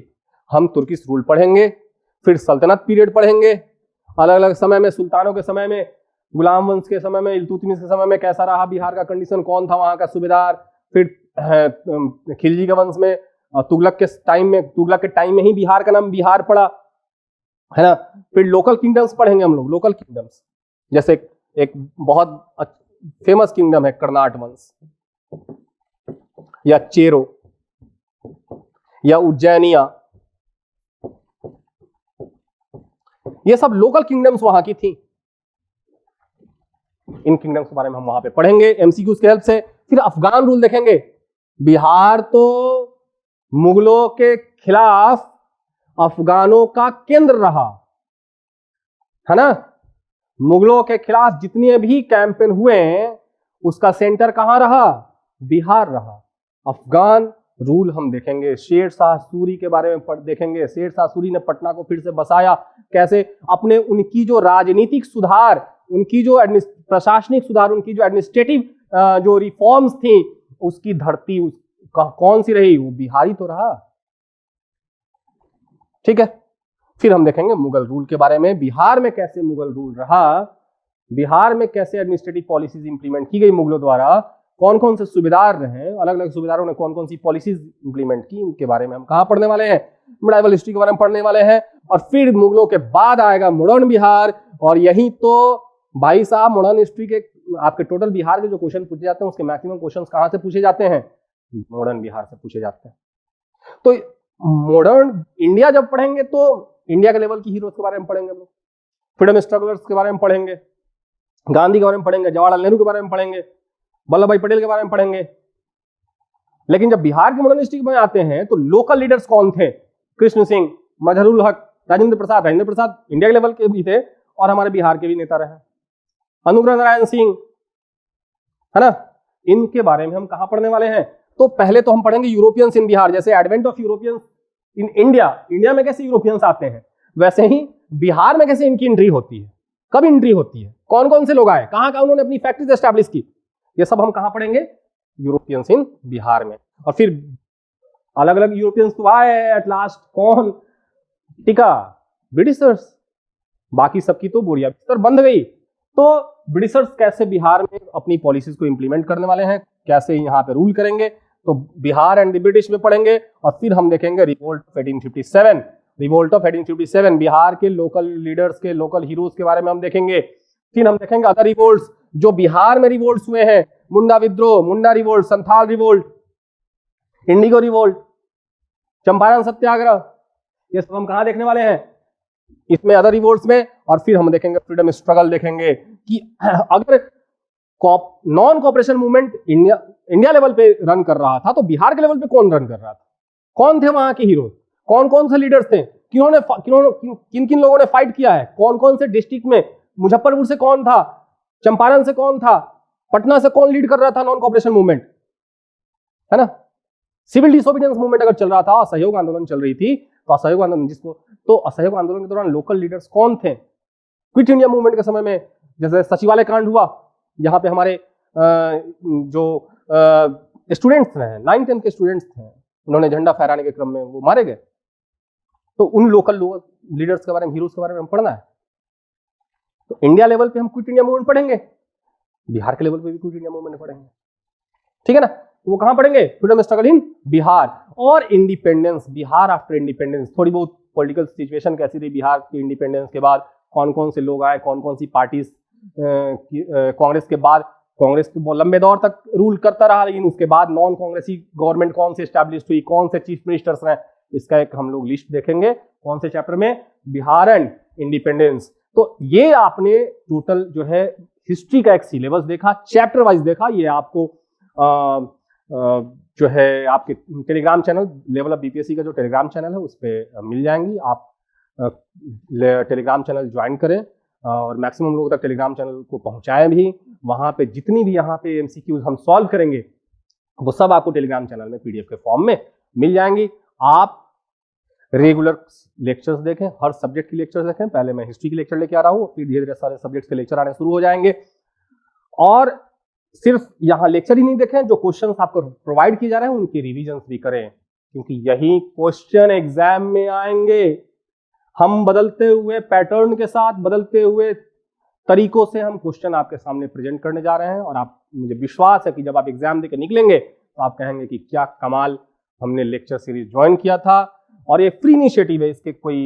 Speaker 1: हम तुर्किश रूल पढ़ेंगे। फिर सल्तनत पीरियड पढ़ेंगे, अलग अलग समय में, सुल्तानों के समय में, गुलाम वंश के समय में, इल्तुतमिश के समय में कैसा रहा बिहार का कंडीशन, कौन था वहां का सूबेदार। फिर खिलजी के वंश में, तुगलक के टाइम में ही बिहार का नाम बिहार पड़ा, है ना। फिर लोकल किंगडम्स पढ़ेंगे हम लोग, लोकल किंगडम्स, जैसे एक बहुत फेमस किंगडम है कर्नाट वंश, या चेरो, या उज्जैनिया, ये सब लोकल किंगडम्स वहां की थी। इन किंगडम्स के बारे में हम वहां पे पढ़ेंगे एमसीक्यूज की हेल्प से। फिर अफगान रूल देखेंगे। बिहार तो मुगलों के खिलाफ अफगानों का केंद्र रहा, है ना। मुगलों के खिलाफ जितने भी कैंपेन हुए उसका सेंटर कहां रहा, बिहार रहा। अफगान रूल हम देखेंगे। शेर शाह सूरी के बारे में देखेंगे। शेर शाह सूरी ने पटना को फिर से बसाया, कैसे अपने उनकी जो राजनीतिक सुधार, उनकी जो प्रशासनिक सुधार, उनकी जो एडमिनिस्ट्रेटिव जो रिफॉर्म्स थी, उसकी धरती कौन सी रही, वो बिहारी तो रहा, ठीक है। फिर हम देखेंगे मुगल रूल के बारे में, बिहार में कैसे मुगल रूल रहा, बिहार में कैसे एडमिनिस्ट्रेटिव पॉलिसीज इंप्लीमेंट की गई मुगलों द्वारा, कौन कौन से सूबेदार रहे, अलग अलग सूबेदारों ने कौन कौन सी पॉलिसीज इंप्लीमेंट की, इनके बारे में हम कहां पढ़ने वाले हैं, मिडाइवल हिस्ट्री के बारे में पढ़ने वाले हैं। और फिर मुगलों के बाद आएगा मॉडर्न बिहार, और यही तो भाई साहब मॉडर्न हिस्ट्री के आपके टोटल बिहार के जो क्वेश्चन पूछे जाते हैं उसके मैक्सिमम क्वेश्चन कहां से पूछे जाते हैं, मॉडर्न बिहार से पूछे जाते हैं। तो मॉडर्न इंडिया जब पढ़ेंगे तो इंडिया के लेवल की हीरोज के बारे में पढ़ेंगे हम लोग, फ्रीडम स्ट्रगलर्स के बारे में पढ़ेंगे, गांधी के बारे में पढ़ेंगे, जवाहरलाल नेहरू के बारे में पढ़ेंगे, वल्लभ भाई पटेल के बारे में पढ़ेंगे। लेकिन जब बिहार के मॉडर्न हिस्ट्री में आते हैं तो लोकल लीडर्स कौन थे, कृष्ण सिंह, मजहरुल हक, राजेंद्र प्रसाद इंडिया के लेवल के भी थे और हमारे बिहार के भी नेता रहे, अनुग्रह नारायण सिंह, है ना। इनके बारे में हम कहां पढ़ने वाले हैं, तो पहले तो हम पढ़ेंगे यूरोपियंस इन बिहार, जैसे advent of Europeans in India में कैसे यूरोपियंस आते हैं, वैसे ही बिहार में कैसे इनकी एंट्री होती है, कब एंट्री होती है, कौन कौन से लोग आए, कहां कहां उन्होंने अपनी फैक्ट्रीज एस्टैब्लिश की, ये सब हम कहां पढ़ेंगे, यूरोपियंस इन बिहार में। और फिर अलग अलग यूरोपियंस तो आए एट लास्ट, कौन टिका, ब्रिटिशर्स, बाकी सबकी तो बोरिया बिस्तर बंध गई। तो ब्रिटिशर्स कैसे बिहार में अपनी पॉलिसीज को इंप्लीमेंट करने वाले हैं, कैसे यहाँ पे रूल करेंगे, तो बिहार एंड द ब्रिटिश में पढ़ेंगे। और फिर हम देखेंगे revolt of 1857, revolt of 1857, Bihar के लोकल लीडर्स के, लोकल हीरोज के बारे में हम देखेंगे। फिर हम देखेंगे अदर रिवोल्ट्स जो बिहार में रिवोल्ट्स हुए हैं, मुंडा विद्रोह, Munda revolt, Santhal revolt, indigo revolt, Champaran Satyagraha, ये सब हम कहां देखने वाले हैं, इसमें अदर रिवोल्ट्स में। और फिर हम देखेंगे फ्रीडम स्ट्रगल, देखेंगे कि अगर non cooperation movement India level पे रन कर रहा था तो बिहार के लेवल पे कौन रन कर रहा था, कौन थे वहां के हीरो, कौन कौन से लीडर्स थे, किन किन लोगों ने फाइट किया है, कौन कौन से डिस्ट्रिक्ट में, मुजफ्फरपुर से कौन था, चंपारण से कौन था, पटना से कौन लीड कर रहा था नॉन कॉपरेशन मूवमेंट, है ना। सिविल डिसोबीडियंस मूवमेंट अगर चल रहा था, असहयोग आंदोलन चल रही थी, तो असहयोग आंदोलन तो असहयोग आंदोलन के दौरान लोकल लीडर्स कौन थे। क्विट इंडिया मूवमेंट के समय में जैसे सचिवालय कांड हुआ, यहाँ पे हमारे जो स्टूडेंट्स हैं, 9th 10th के स्टूडेंट्स थे, उन्होंने झंडा फहराने के क्रम में वो मारे गए। तो उन लोकल लीडर्स के बारे में, हीरोज के बारे में हम पढ़ना है। तो इंडिया लेवल पे हम क्विट इंडिया मूवमेंट पढ़ेंगे, बिहार के लेवल पे भी क्विट इंडिया मूवमेंट पढ़ेंगे, ठीक है ना। वो कहां पढ़ेंगे, फ्रीडम स्ट्रगल इन बिहार और इंडिपेंडेंस, बिहार आफ्टर इंडिपेंडेंस, थोड़ी बहुत पॉलिटिकल सिचुएशन कैसी रही बिहार के इंडिपेंडेंस के बाद, कौन कौन से लोग आए, कौन कौन सी पार्टीज, कांग्रेस के बाद, कांग्रेस तो बहुत लंबे दौर तक रूल करता रहा, लेकिन उसके बाद नॉन कांग्रेसी गवर्नमेंट कौन से स्टैब्लिश हुई, कौन से चीफ मिनिस्टर्स रहे, इसका एक हम लोग लिस्ट देखेंगे कौन से चैप्टर में, बिहार एंड इंडिपेंडेंस। तो ये आपने टोटल जो है हिस्ट्री का एक सिलेबस देखा, चैप्टर वाइज देखा। ये आपको जो है आपके Telegram channel, level of BPSC का जो टेलीग्राम चैनल है उस पर मिल जाएंगी। आप टेलीग्राम चैनल ज्वाइन करें और मैक्सिमम लोगों तक टेलीग्राम चैनल को पहुंचाएं भी। वहां पे जितनी भी यहाँ पे एमसीक्यूज हम सॉल्व करेंगे वो सब आपको टेलीग्राम चैनल में पीडीएफ के फॉर्म में मिल जाएंगी। आप रेगुलर लेक्चर्स देखें, हर सब्जेक्ट की लेक्चर्स देखें। पहले मैं हिस्ट्री की लेक्चर लेके आ रहा हूँ, फिर धीरे धीरे सारे सब्जेक्ट्स के लेक्चर आने शुरू हो जाएंगे। और सिर्फ यहाँ लेक्चर ही नहीं देखें, जो क्वेश्चंस आपको प्रोवाइड किए जा रहे हैं उनके रिविजन भी करें, क्योंकि यही क्वेश्चन एग्जाम में आएंगे। हम बदलते हुए पैटर्न के साथ, बदलते हुए तरीकों से हम क्वेश्चन आपके सामने प्रेजेंट करने जा रहे हैं। और आप, मुझे विश्वास है कि जब आप एग्जाम देकर निकलेंगे तो आप कहेंगे कि क्या कमाल हमने लेक्चर सीरीज ज्वाइन किया था। और ये फ्री इनिशिएटिव है, इसके कोई,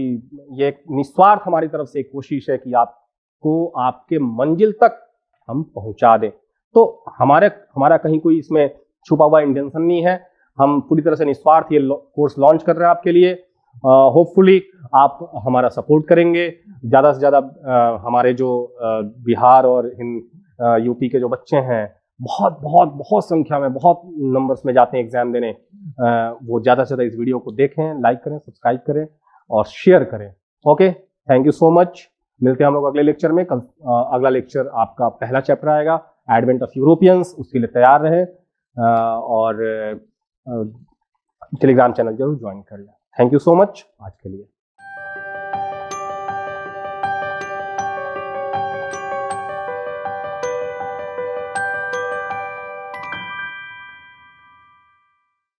Speaker 1: ये एक निस्वार्थ हमारी तरफ से एक कोशिश है कि आपको आपके मंजिल तक हम पहुंचा दें। तो हमारा कहीं कोई इसमें छुपा हुआ इंटेंशन नहीं है, हम पूरी तरह से निस्वार्थ ये कोर्स लॉन्च कर रहे हैं आपके लिए। होपफुली आप हमारा सपोर्ट करेंगे, ज़्यादा से ज़्यादा हमारे जो बिहार और यूपी के जो बच्चे हैं, बहुत बहुत बहुत संख्या में, बहुत नंबर्स में जाते हैं एग्जाम देने, वो ज़्यादा से ज़्यादा इस वीडियो को देखें, लाइक करें, सब्सक्राइब करें और शेयर करें। Okay, thank you so much. मिलते हैं हम लोग अगले लेक्चर में। कल अगला लेक्चर आपका पहला चैप्टर आएगा, एडवेंट ऑफ यूरोपियंस। उसके लिए तैयार रहें और टेलीग्राम चैनल जरूर ज्वाइन कर लें। थैंक यू सो मच आज के लिए।